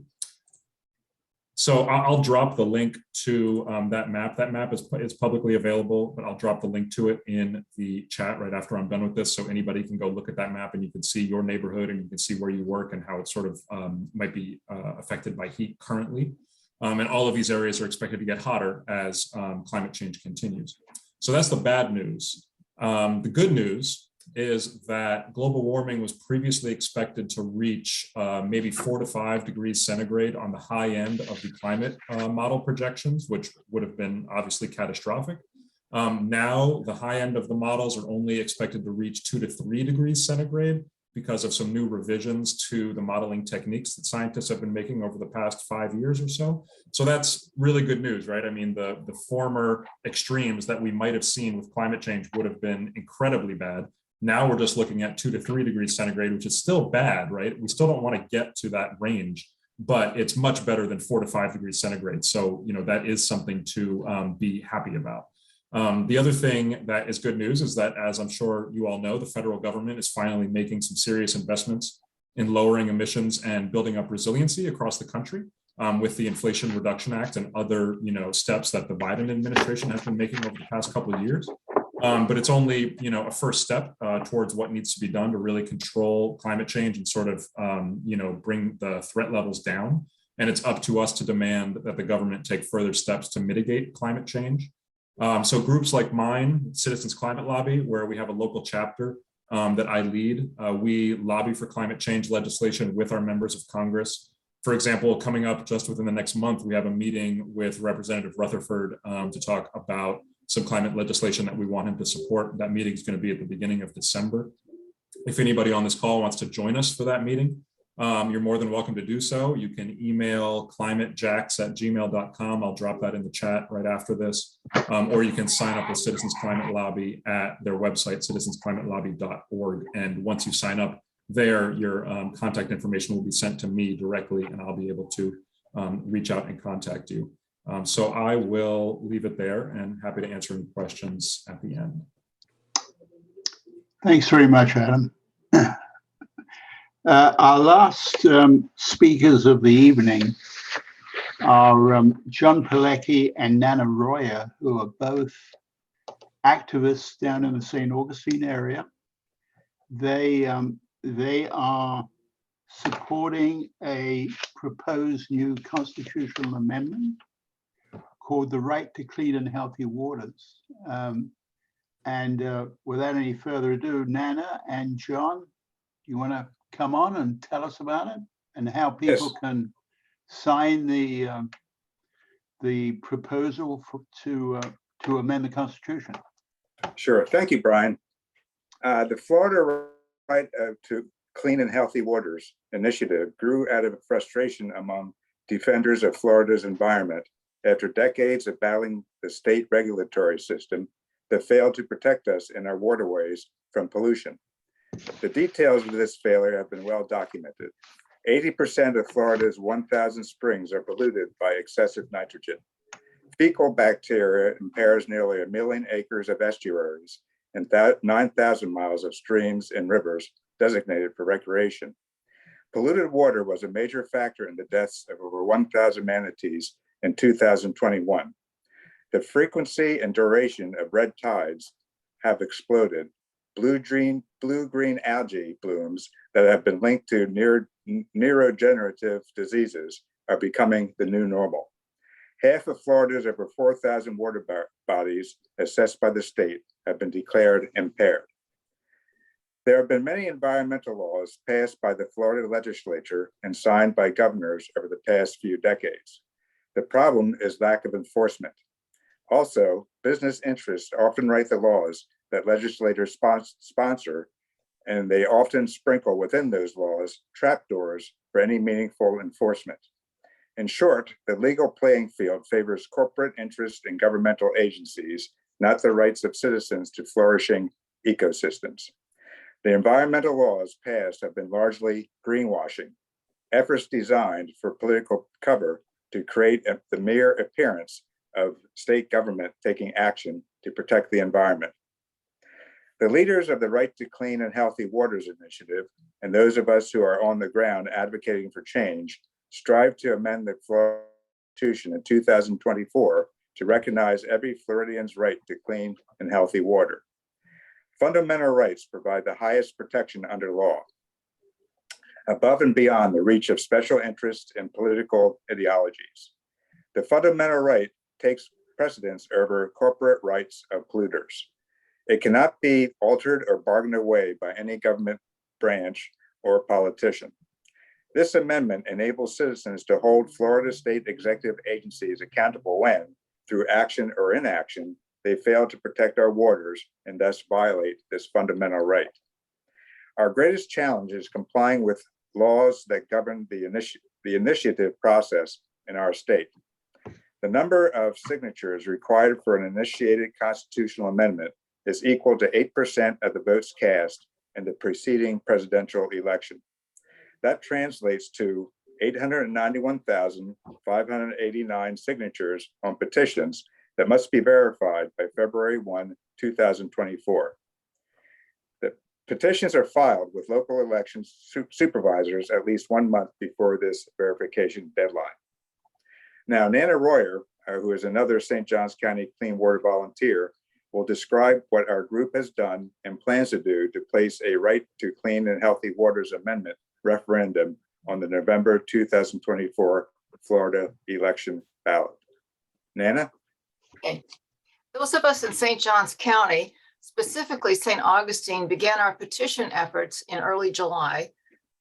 So I'll drop the link to that map. That map is publicly available, but I'll drop the link to it in the chat right after I'm done with this. So anybody can go look at that map and you can see your neighborhood and you can see where you work and how it sort of might be affected by heat currently. And all of these areas are expected to get hotter as climate change continues. So that's the bad news. The good news is that global warming was previously expected to reach maybe 4 to 5 degrees centigrade on the high end of the climate model projections, which would have been obviously catastrophic. Now the high end of the models are only expected to reach 2 to 3 degrees centigrade because of some new revisions to the modeling techniques that scientists have been making over the past 5 years or so. So that's really good news, right? I mean, the former extremes that we might have seen with climate change would have been incredibly bad. Now we're just looking at 2 to 3 degrees centigrade, which is still bad, right? We still don't want to get to that range, but it's much better than 4 to 5 degrees centigrade. So, that is something to be happy about. The other thing that is good news is that, as I'm sure you all know, the federal government is finally making some serious investments in lowering emissions and building up resiliency across the country with the Inflation Reduction Act and other, steps that the Biden administration has been making over the past couple of years. But it's only, a first step towards what needs to be done to really control climate change and sort of, bring the threat levels down. And it's up to us to demand that the government take further steps to mitigate climate change. So groups like mine, Citizens Climate Lobby, where we have a local chapter that I lead, we lobby for climate change legislation with our members of Congress. For example, coming up just within the next month, we have a meeting with Representative Rutherford to talk about some climate legislation that we want him to support. That meeting is going to be at the beginning of December. If anybody on this call wants to join us for that meeting, you're more than welcome to do so. You can email climatejax@gmail.com. I'll drop that in the chat right after this. Or you can sign up with Citizens Climate Lobby at their website, citizensclimatelobby.org. And once you sign up there, your contact information will be sent to me directly, and I'll be able to reach out and contact you. So I will leave it there and happy to answer any questions at the end. Thanks very much, Adam. Our last speakers of the evening are John Pilecki and Nana Roya, who are both activists down in the St. Augustine area. They are supporting a proposed new constitutional amendment called the Right to Clean and Healthy Waters. Without any further ado, Nana and John, you want to come on and tell us about it and how people can sign the proposal to amend the Constitution? Sure. Thank you, Brian. The Florida Right to Clean and Healthy Waters initiative grew out of frustration among defenders of Florida's environment after decades of battling the state regulatory system that failed to protect us in our waterways from pollution. The details of this failure have been well documented. 80% of Florida's 1,000 springs are polluted by excessive nitrogen. Fecal bacteria impairs nearly 1 million acres of estuaries and 9,000 miles of streams and rivers designated for recreation. Polluted water was a major factor in the deaths of over 1,000 manatees in 2021. The frequency and duration of red tides have exploded. Blue-green algae blooms that have been linked to neurodegenerative diseases are becoming the new normal. Half of Florida's over 4,000 water bodies assessed by the state have been declared impaired. There have been many environmental laws passed by the Florida legislature and signed by governors over the past few decades. The problem is lack of enforcement. Also, business interests often write the laws that legislators sponsor, and they often sprinkle within those laws trapdoors for any meaningful enforcement. In short, the legal playing field favors corporate interest in governmental agencies, not the rights of citizens to flourishing ecosystems. The environmental laws passed have been largely greenwashing, efforts designed for political cover to create the mere appearance of state government taking action to protect the environment. The leaders of the Right to Clean and Healthy Waters initiative and those of us who are on the ground advocating for change strive to amend the Florida Constitution in 2024 to recognize every Floridian's right to clean and healthy water. Fundamental rights provide the highest protection under law, above and beyond the reach of special interests and political ideologies. The fundamental right takes precedence over corporate rights of polluters. It cannot be altered or bargained away by any government branch or politician. This amendment enables citizens to hold Florida state executive agencies accountable when, through action or inaction, they fail to protect our waters and thus violate this fundamental right. Our greatest challenge is complying with laws that govern the initiative process in our state. The number of signatures required for an initiated constitutional amendment is equal to 8% of the votes cast in the preceding presidential election. That translates to 891,589 signatures on petitions that must be verified by February 1, 2024. The petitions are filed with local elections supervisors at least 1 month before this verification deadline. Now, Nana Royer, who is another St. Johns County Clean Water volunteer, will describe what our group has done and plans to do to place a right to clean and healthy waters amendment referendum on the November 2024 Florida election ballot. Nana? Okay. Those of us in St. Johns County, specifically St. Augustine, began our petition efforts in early July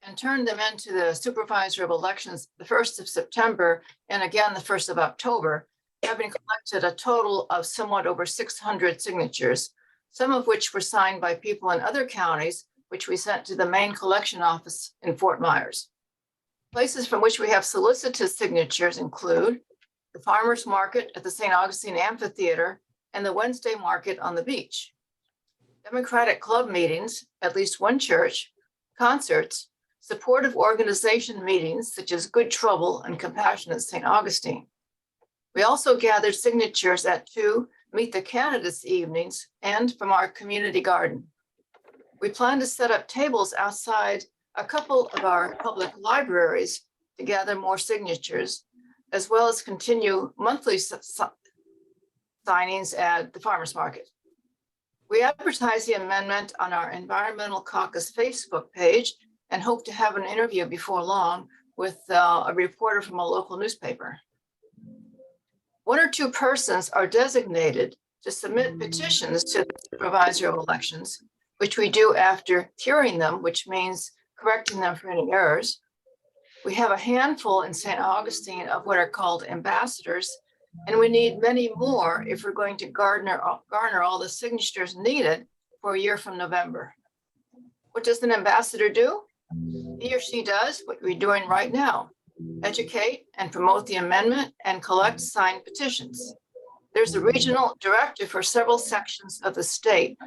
and turned them into the supervisor of elections the 1st of September and again the 1st of October, having collected a total of somewhat over 600 signatures, some of which were signed by people in other counties, which we sent to the main collection office in Fort Myers. Places from which we have solicited signatures include the Farmers Market at the St. Augustine Amphitheater and the Wednesday Market on the beach, Democratic Club meetings, at least one church, concerts, supportive organization meetings such as Good Trouble and Compassionate St. Augustine. We also gathered signatures at 2 Meet the Candidates evenings and from our community garden. We plan to set up tables outside a couple of our public libraries to gather more signatures, as well as continue monthly signings at the Farmers Market. We advertise the amendment on our Environmental Caucus Facebook page and hope to have an interview before long with a reporter from a local newspaper. 1 or 2 persons are designated to submit petitions to the supervisor of elections, which we do after hearing them, which means correcting them for any errors. We have a handful in St. Augustine of what are called ambassadors, and we need many more if we're going to garner all the signatures needed for a year from November. What does an ambassador do? He or she does what we're doing right now: educate and promote the amendment and collect signed petitions. There's a regional director for several sections of the state.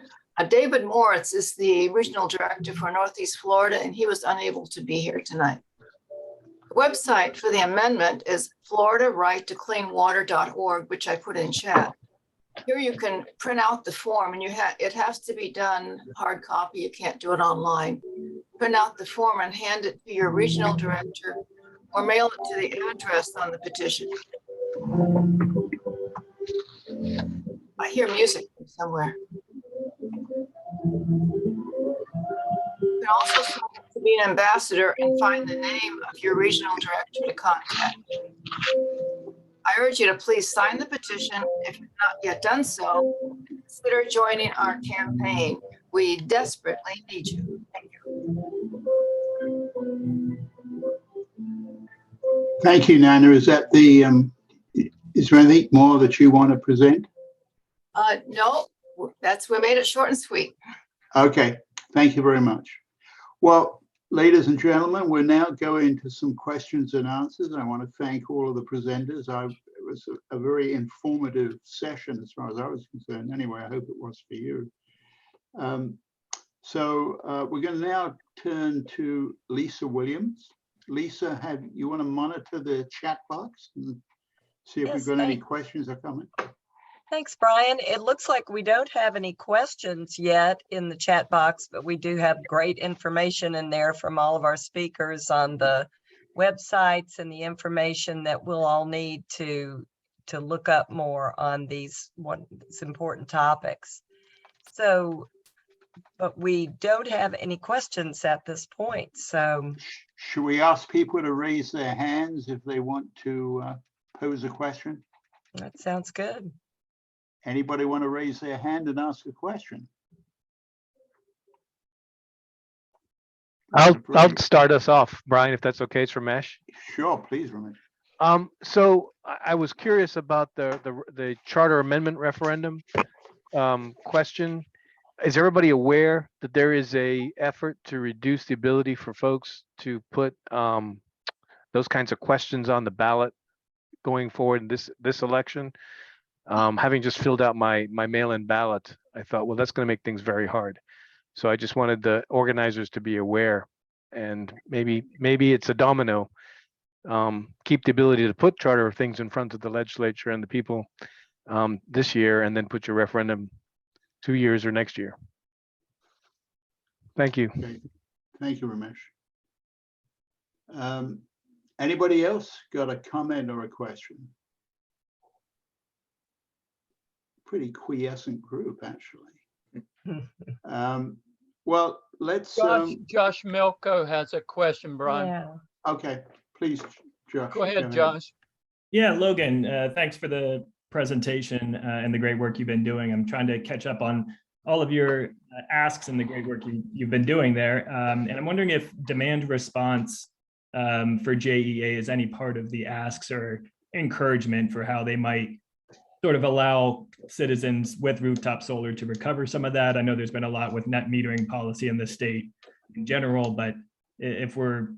David Moritz is the regional director for Northeast Florida, and he was unable to be here tonight. The website for the amendment is floridarightToCleanWater.org, which I put in chat. Here you can print out the form, and it has to be done hard copy. You can't do it online. Print out the form and hand it to your regional director or mail it to the address on the petition. I hear music from somewhere. You can also sign up to be an ambassador and find the name of your regional director to contact. I urge you to please sign the petition if you've not yet done so. Consider joining our campaign. We desperately need you. Thank you. Thank you, Nana. Is that the, is there anything more that you want to present? No, we made it short and sweet. Okay, thank you very much. Well, ladies and gentlemen, we're now going to some questions and answers. I want to thank all of the presenters. It was a very informative session as far as I was concerned. Anyway, I hope it was for you. We're going to now turn to Lisa Williams. Lisa, you want to monitor the chat box and see if we've got any questions or comments? Thanks, Brian. It looks like we don't have any questions yet in the chat box, but we do have great information in there from all of our speakers on the websites and the information that we'll all need to look up more on these important topics. So, but we don't have any questions at this point. So should we ask people to raise their hands if they want to pose a question? That sounds good. Anybody want to raise their hand and ask a question? I'll start us off, Brian, if that's okay. It's Ramesh. Sure, please, Ramesh. So I was curious about the charter amendment referendum question. Is everybody aware that there is a effort to reduce the ability for folks to put those kinds of questions on the ballot going forward in this election? Having just filled out my mail-in ballot, I thought, well, that's going to make things very hard. So I just wanted the organizers to be aware, and maybe it's a domino. Keep the ability to put charter things in front of the legislature and the people this year, and then put your referendum 2 years or next year. Thank you. Okay. Thank you, Ramesh. Anybody else got a comment or a question? Pretty quiescent group, actually. Well, let's. Josh Milko has a question, Brian. Yeah. Okay, please, Josh. Go ahead, Josh. Yeah, Logan, thanks for the presentation and the great work you've been doing. I'm trying to catch up on all of your asks and the great work you've been doing there. And I'm wondering if demand response for JEA is any part of the asks or encouragement for how they might sort of allow citizens with rooftop solar to recover some of that. I know there's been a lot with net metering policy in the state in general, but if we're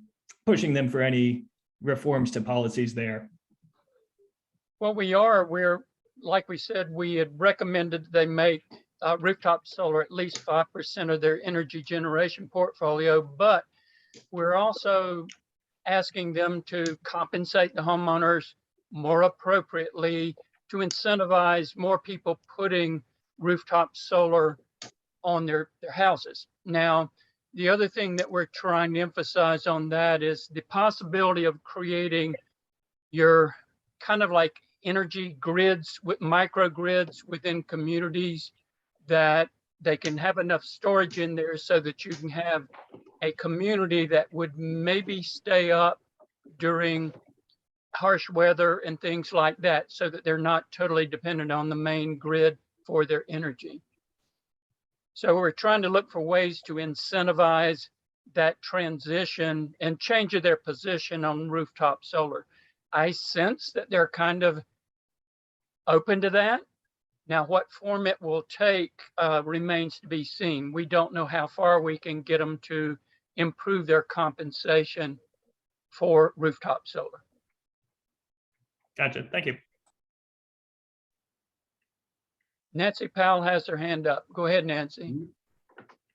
pushing them for any reforms to policies there. Well, we're, like we said, we had recommended they make rooftop solar at least 5% of their energy generation portfolio, but we're also asking them to compensate the homeowners more appropriately to incentivize more people putting rooftop solar on their houses. Now, the other thing that we're trying to emphasize on that is the possibility of creating your kind of like energy grids with microgrids within communities, that they can have enough storage in there so that you can have a community that would maybe stay up during harsh weather and things like that, so that they're not totally dependent on the main grid for their energy. So we're trying to look for ways to incentivize that transition and change their position on rooftop solar. I sense that they're kind of open to that. Now, what form it will take remains to be seen. We don't know how far we can get them to improve their compensation for rooftop solar. Gotcha. Thank you. Nancy Powell has her hand up. Go ahead, Nancy.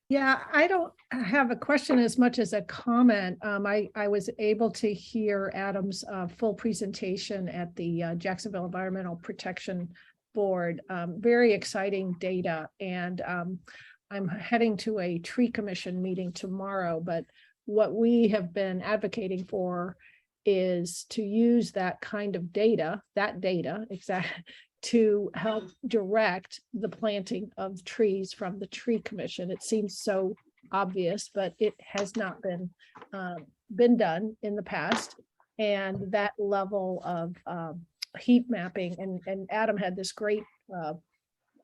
Yeah, I don't have a question as much as a comment. I was able to hear Adam's full presentation at the Jacksonville Environmental Protection Board. Very exciting data. And I'm heading to a tree commission meeting tomorrow, but what we have been advocating for is to use that kind of data, to help direct the planting of trees from the tree commission. It seems so obvious, but it has not been done in the past. And that level of heat mapping, and Adam had this great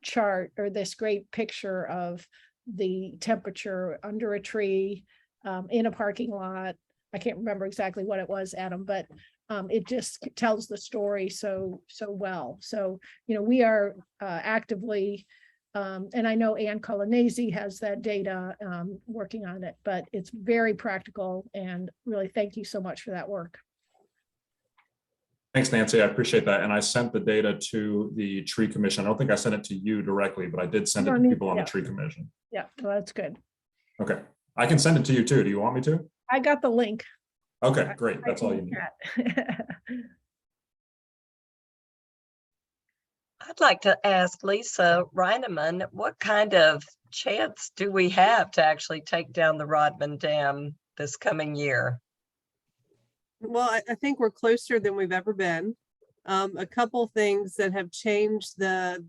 chart, or this great picture of the temperature under a tree in a parking lot. I can't remember exactly what it was, Adam, but it just tells the story so well. So, we are actively, and I know Ann Colanese has that data, working on it, but it's very practical, and really thank you so much for that work. Thanks, Nancy. I appreciate that. And I sent the data to the tree commission. I don't think I sent it to you directly, but I did send it to people on the tree commission. Yeah, well, that's good. Okay. I can send it to you too. Do you want me to? I got the link. Okay, great. That's all you need. I'd like to ask Lisa Reineman, what kind of chance do we have to actually take down the Rodman Dam this coming year? Well, I think we're closer than we've ever been. A couple things that have changed the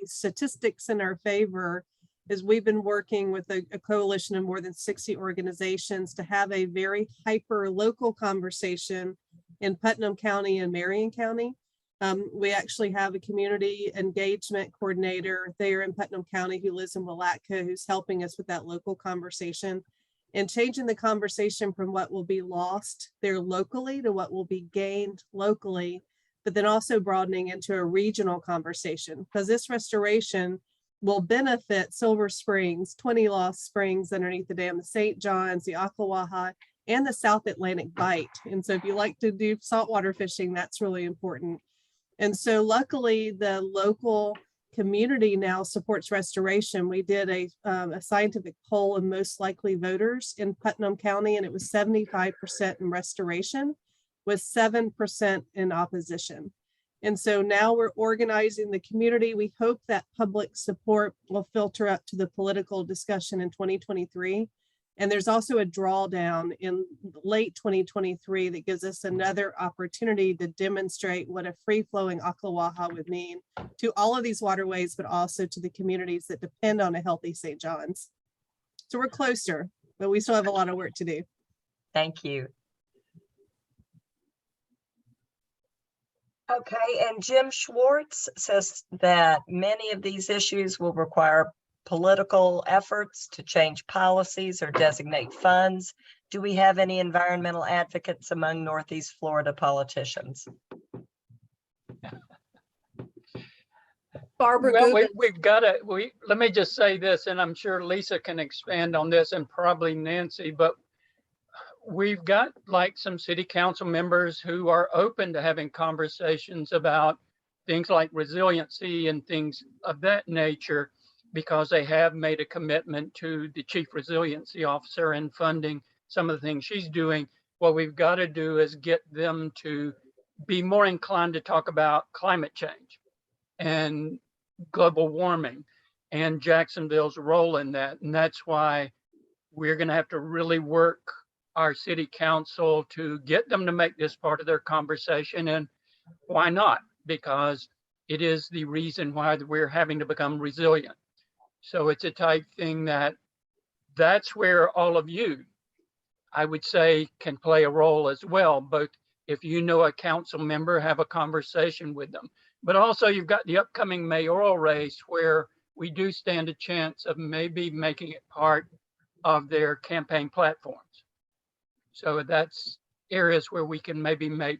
statistics in our favor is we've been working with a coalition of more than 60 organizations to have a very hyper local conversation in Putnam County and Marion County We actually have a community engagement coordinator there in Putnam County who lives in Willatka, who's helping us with that local conversation and changing the conversation from what will be lost there locally to what will be gained locally, but then also broadening into a regional conversation, because this restoration will benefit Silver Springs, 20 Lost Springs underneath the dam, the St. John's, the Ocklawaha, and the South Atlantic Bight. And so if you like to do saltwater fishing, that's really important. And so luckily the local community now supports restoration. We did a scientific poll of most likely voters in Putnam County, and it was 75% in restoration with 7% in opposition. And so now we're organizing the community. We hope that public support will filter up to the political discussion in 2023. And there's also a drawdown in late 2023 that gives us another opportunity to demonstrate what a free-flowing Ocklawaha would mean to all of these waterways, but also to the communities that depend on a healthy St. John's. So we're closer, but we still have a lot of work to do. Thank you. Okay, and Jim Schwartz says that many of these issues will require political efforts to change policies or designate funds. Do we have any environmental advocates among Northeast Florida politicians? Barbara, well, we've got to, let me just say this, and I'm sure Lisa can expand on this and probably Nancy, but we've got like some city council members who are open to having conversations about things like resiliency and things of that nature, because they have made a commitment to the chief resiliency officer and funding some of the things she's doing. What we've got to do is get them to be more inclined to talk about climate change and global warming and Jacksonville's role in that. And that's why we're going to have to really work our city council to get them to make this part of their conversation. And why not? Because it is the reason why we're having to become resilient. So it's a type thing that's where all of you, I would say, can play a role as well. Both if you know a council member, have a conversation with them. But also you've got the upcoming mayoral race where we do stand a chance of maybe making it part of their campaign platforms. So that's areas where we can maybe make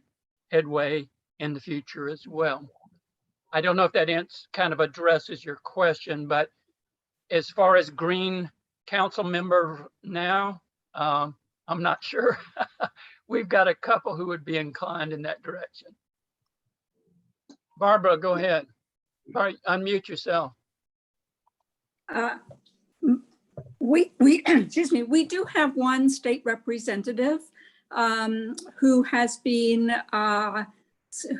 headway in the future as well. I don't know if that kind of addresses your question, but as far as Green council member now, I'm not sure. We've got a couple who would be inclined in that direction. Barbara, go ahead. Unmute yourself. Excuse me, we do have one state representative who has been,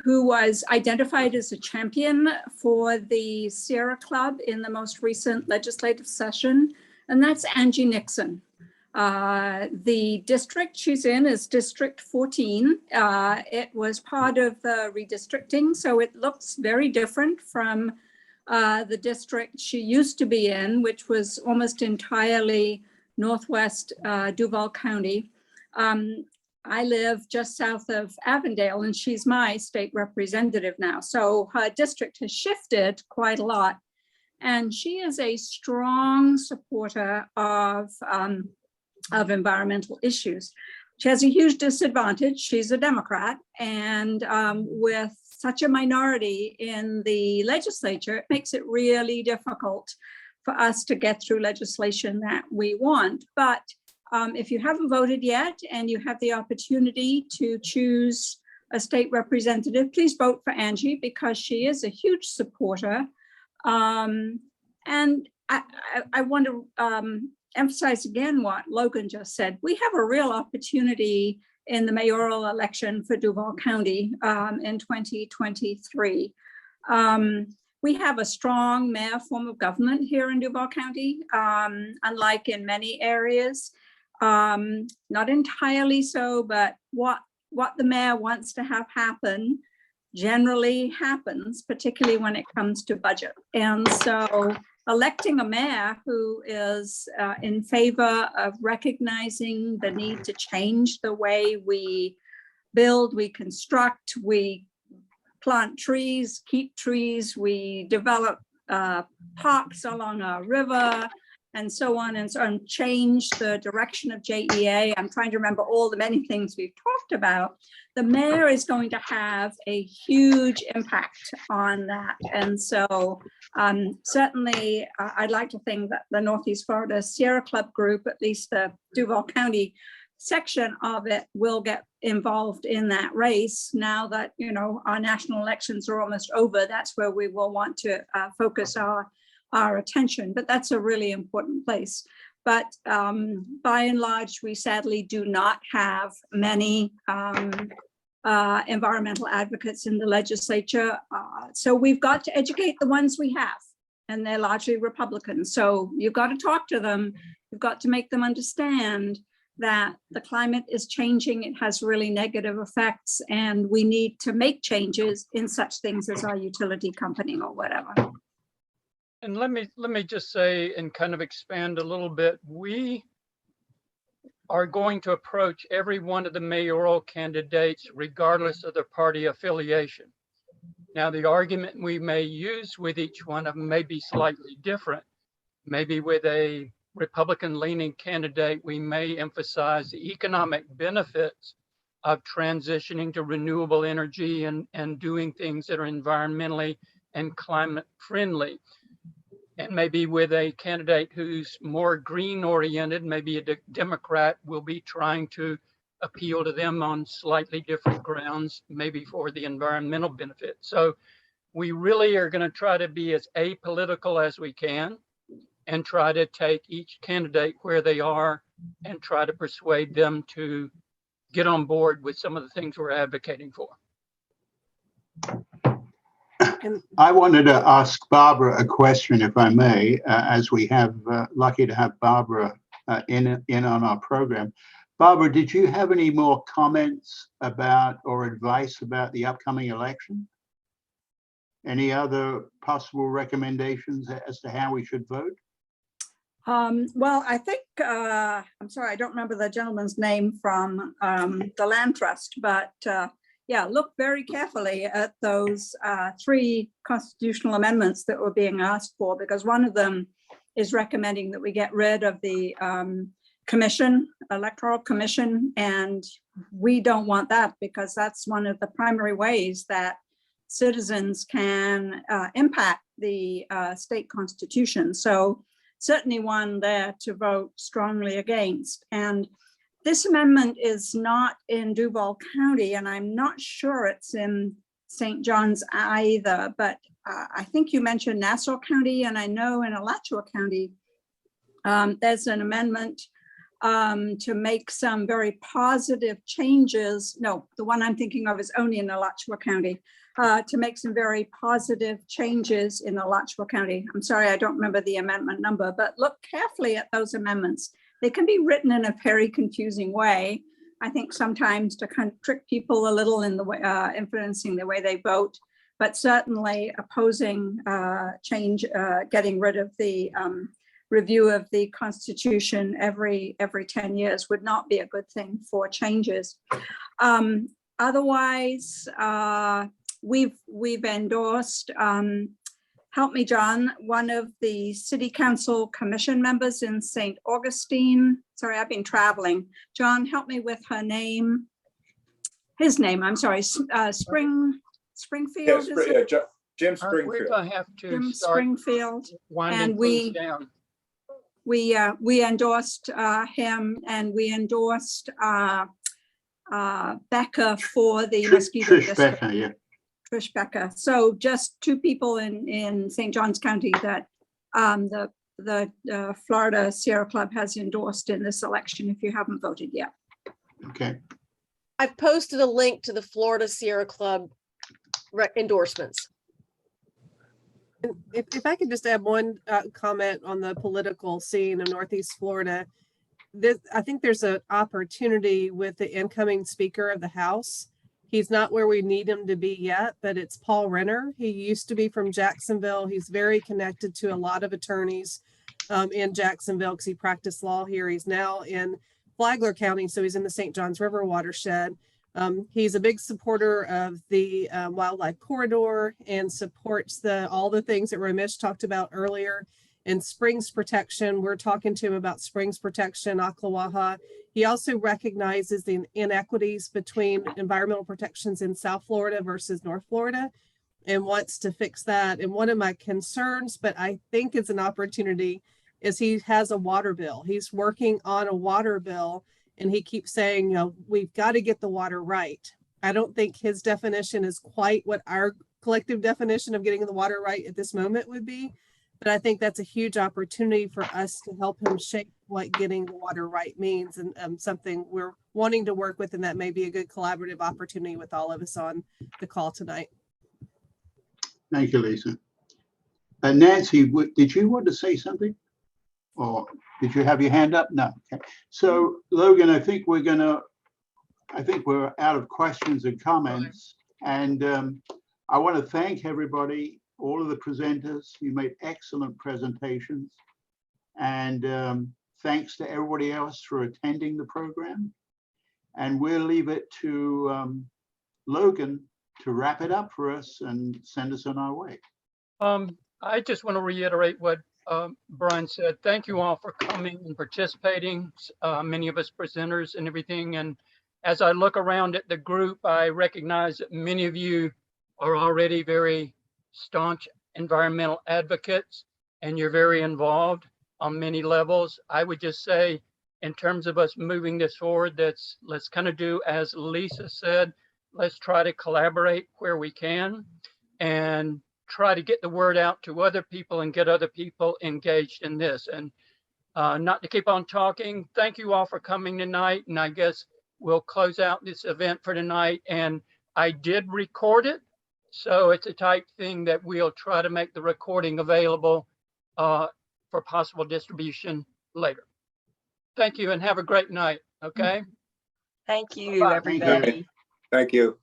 who was identified as a champion for the Sierra Club in the most recent legislative session, and that's Angie Nixon. The district she's in is District 14. It was part of the redistricting, so it looks very different from the district she used to be in, which was almost entirely Northwest Duval County. I live just south of Avondale, and she's my state representative now. So her district has shifted quite a lot. And she is a strong supporter of environmental issues. She has a huge disadvantage. She's a Democrat, and with such a minority in the legislature, it makes it really difficult for us to get through legislation that we want. But if you haven't voted yet and you have the opportunity to choose a state representative, please vote for Angie, because she is a huge supporter. And I want to emphasize again what Logan just said. We have a real opportunity in the mayoral election for Duval County in 2023. We have a strong mayor form of government here in Duval County, unlike in many areas. Not entirely so, but what the mayor wants to have happen generally happens, particularly when it comes to budget. And so electing a mayor who is in favor of recognizing the need to change the way we build, we construct, we plant trees, keep trees. We develop parks along our river and so on and so on, change the direction of JEA. I'm trying to remember all the many things we've talked about. The mayor is going to have a huge impact on that. And so certainly I'd like to think that the Northeast Florida Sierra Club group, at least the Duval County section of it, will get involved in that race. Now that, you know, our national elections are almost over, that's where we will want to focus our attention, but that's a really important place. But by and large, we sadly do not have many environmental advocates in the legislature. So we've got to educate the ones we have, and they're largely Republicans. So you've got to talk to them. You've got to make them understand that the climate is changing. It has really negative effects, and we need to make changes in such things as our utility company or whatever. And let me just say and kind of expand a little bit. We are going to approach every one of the mayoral candidates regardless of their party affiliation. Now, the argument we may use with each one of them may be slightly different. Maybe with a Republican leaning candidate, we may emphasize the economic benefits of transitioning to renewable energy and doing things that are environmentally and climate friendly. And maybe with a candidate who's more green oriented, maybe a Democrat, will be trying to appeal to them on slightly different grounds, maybe for the environmental benefit. So we really are going to try to be as apolitical as we can and try to take each candidate where they are and try to persuade them to get on board with some of the things we're advocating for. I wanted to ask Barbara a question, if I may, as we have lucky to have Barbara in on our program. Barbara, did you have any more comments about or advice about the upcoming election? Any other possible recommendations as to how we should vote? Well, I think, I'm sorry, I don't remember the gentleman's name from the Land Trust, but yeah, look very carefully at those 3 constitutional amendments that were being asked for, because one of them is recommending that we get rid of the electoral commission, and we don't want that, because that's one of the primary ways that citizens can impact the state constitution. So certainly one there to vote strongly against. And this amendment is not in Duval County, and I'm not sure it's in St. John's either, but I think you mentioned Nassau County, and I know in Alachua County, there's an amendment to make some very positive changes. No, the one I'm thinking of is only in Alachua County, to make some very positive changes in Alachua County. I'm sorry, I don't remember the amendment number, but look carefully at those amendments. They can be written in a very confusing way, I think sometimes to kind of trick people a little in the way, influencing the way they vote, but certainly opposing change, getting rid of the review of the Constitution every 10 years would not be a good thing for changes. Otherwise, we've endorsed, help me, John, one of the City Council Commission members in St. Augustine. Sorry, I've been traveling. John, help me with her name. His name, I'm sorry, Springfield. Yes, Jim Springfield. We're going to have to Jim start Springfield, and winding things down. we endorsed him, and we endorsed Becca for the mosquito Trish district. Becker, yeah. Trish Becker. So just 2 people in St. John's County that the Florida Sierra Club has endorsed in this election, if you haven't voted yet. Okay. I've posted a link to the Florida Sierra Club endorsements. If I could just add one comment on the political scene of Northeast Florida, I think there's an opportunity with the incoming Speaker of the House. He's not where we need him to be yet, but it's Paul Renner. He used to be from Jacksonville. He's very connected to a lot of attorneys in Jacksonville because he practiced law here. He's now in Flagler County, so he's in the St. Johns River watershed. He's a big supporter of the wildlife corridor and supports all the things that Ramesh talked about earlier. And springs protection, we're talking to him about springs protection, Ocklawaha. He also recognizes the inequities between environmental protections in South Florida versus North Florida and wants to fix that. And one of my concerns, but I think it's an opportunity, is he has a water bill. He's working on a water bill. And he keeps saying, you know, we've got to get the water right. I don't think his definition is quite what our collective definition of getting the water right at this moment would be. But I think that's a huge opportunity for us to help him shape what getting the water right means, and something we're wanting to work with. And that may be a good collaborative opportunity with all of us on the call tonight. Thank you, Lisa. Nancy, did you want to say something? Or did you have your hand up? No. Okay. So Logan, I think we're out of questions and comments. And I want to thank everybody, all of the presenters. You made excellent presentations. And thanks to everybody else for attending the program. And we'll leave it to Logan to wrap it up for us and send us on our way. I just want to reiterate what Brian said. Thank you all for coming and participating, many of us presenters and everything. And as I look around at the group, I recognize that many of you are already very staunch environmental advocates, and you're very involved on many levels. I would just say, in terms of us moving this forward, let's kind of do as Lisa said, let's try to collaborate where we can and try to get the word out to other people and get other people engaged in this. And not to keep on talking, thank you all for coming tonight. And I guess we'll close out this event for tonight. And I did record it, so it's a type thing that we'll try to make the recording available for possible distribution later. Thank you and have a great night, okay? Thank you, Bye-bye. everybody. Thank you.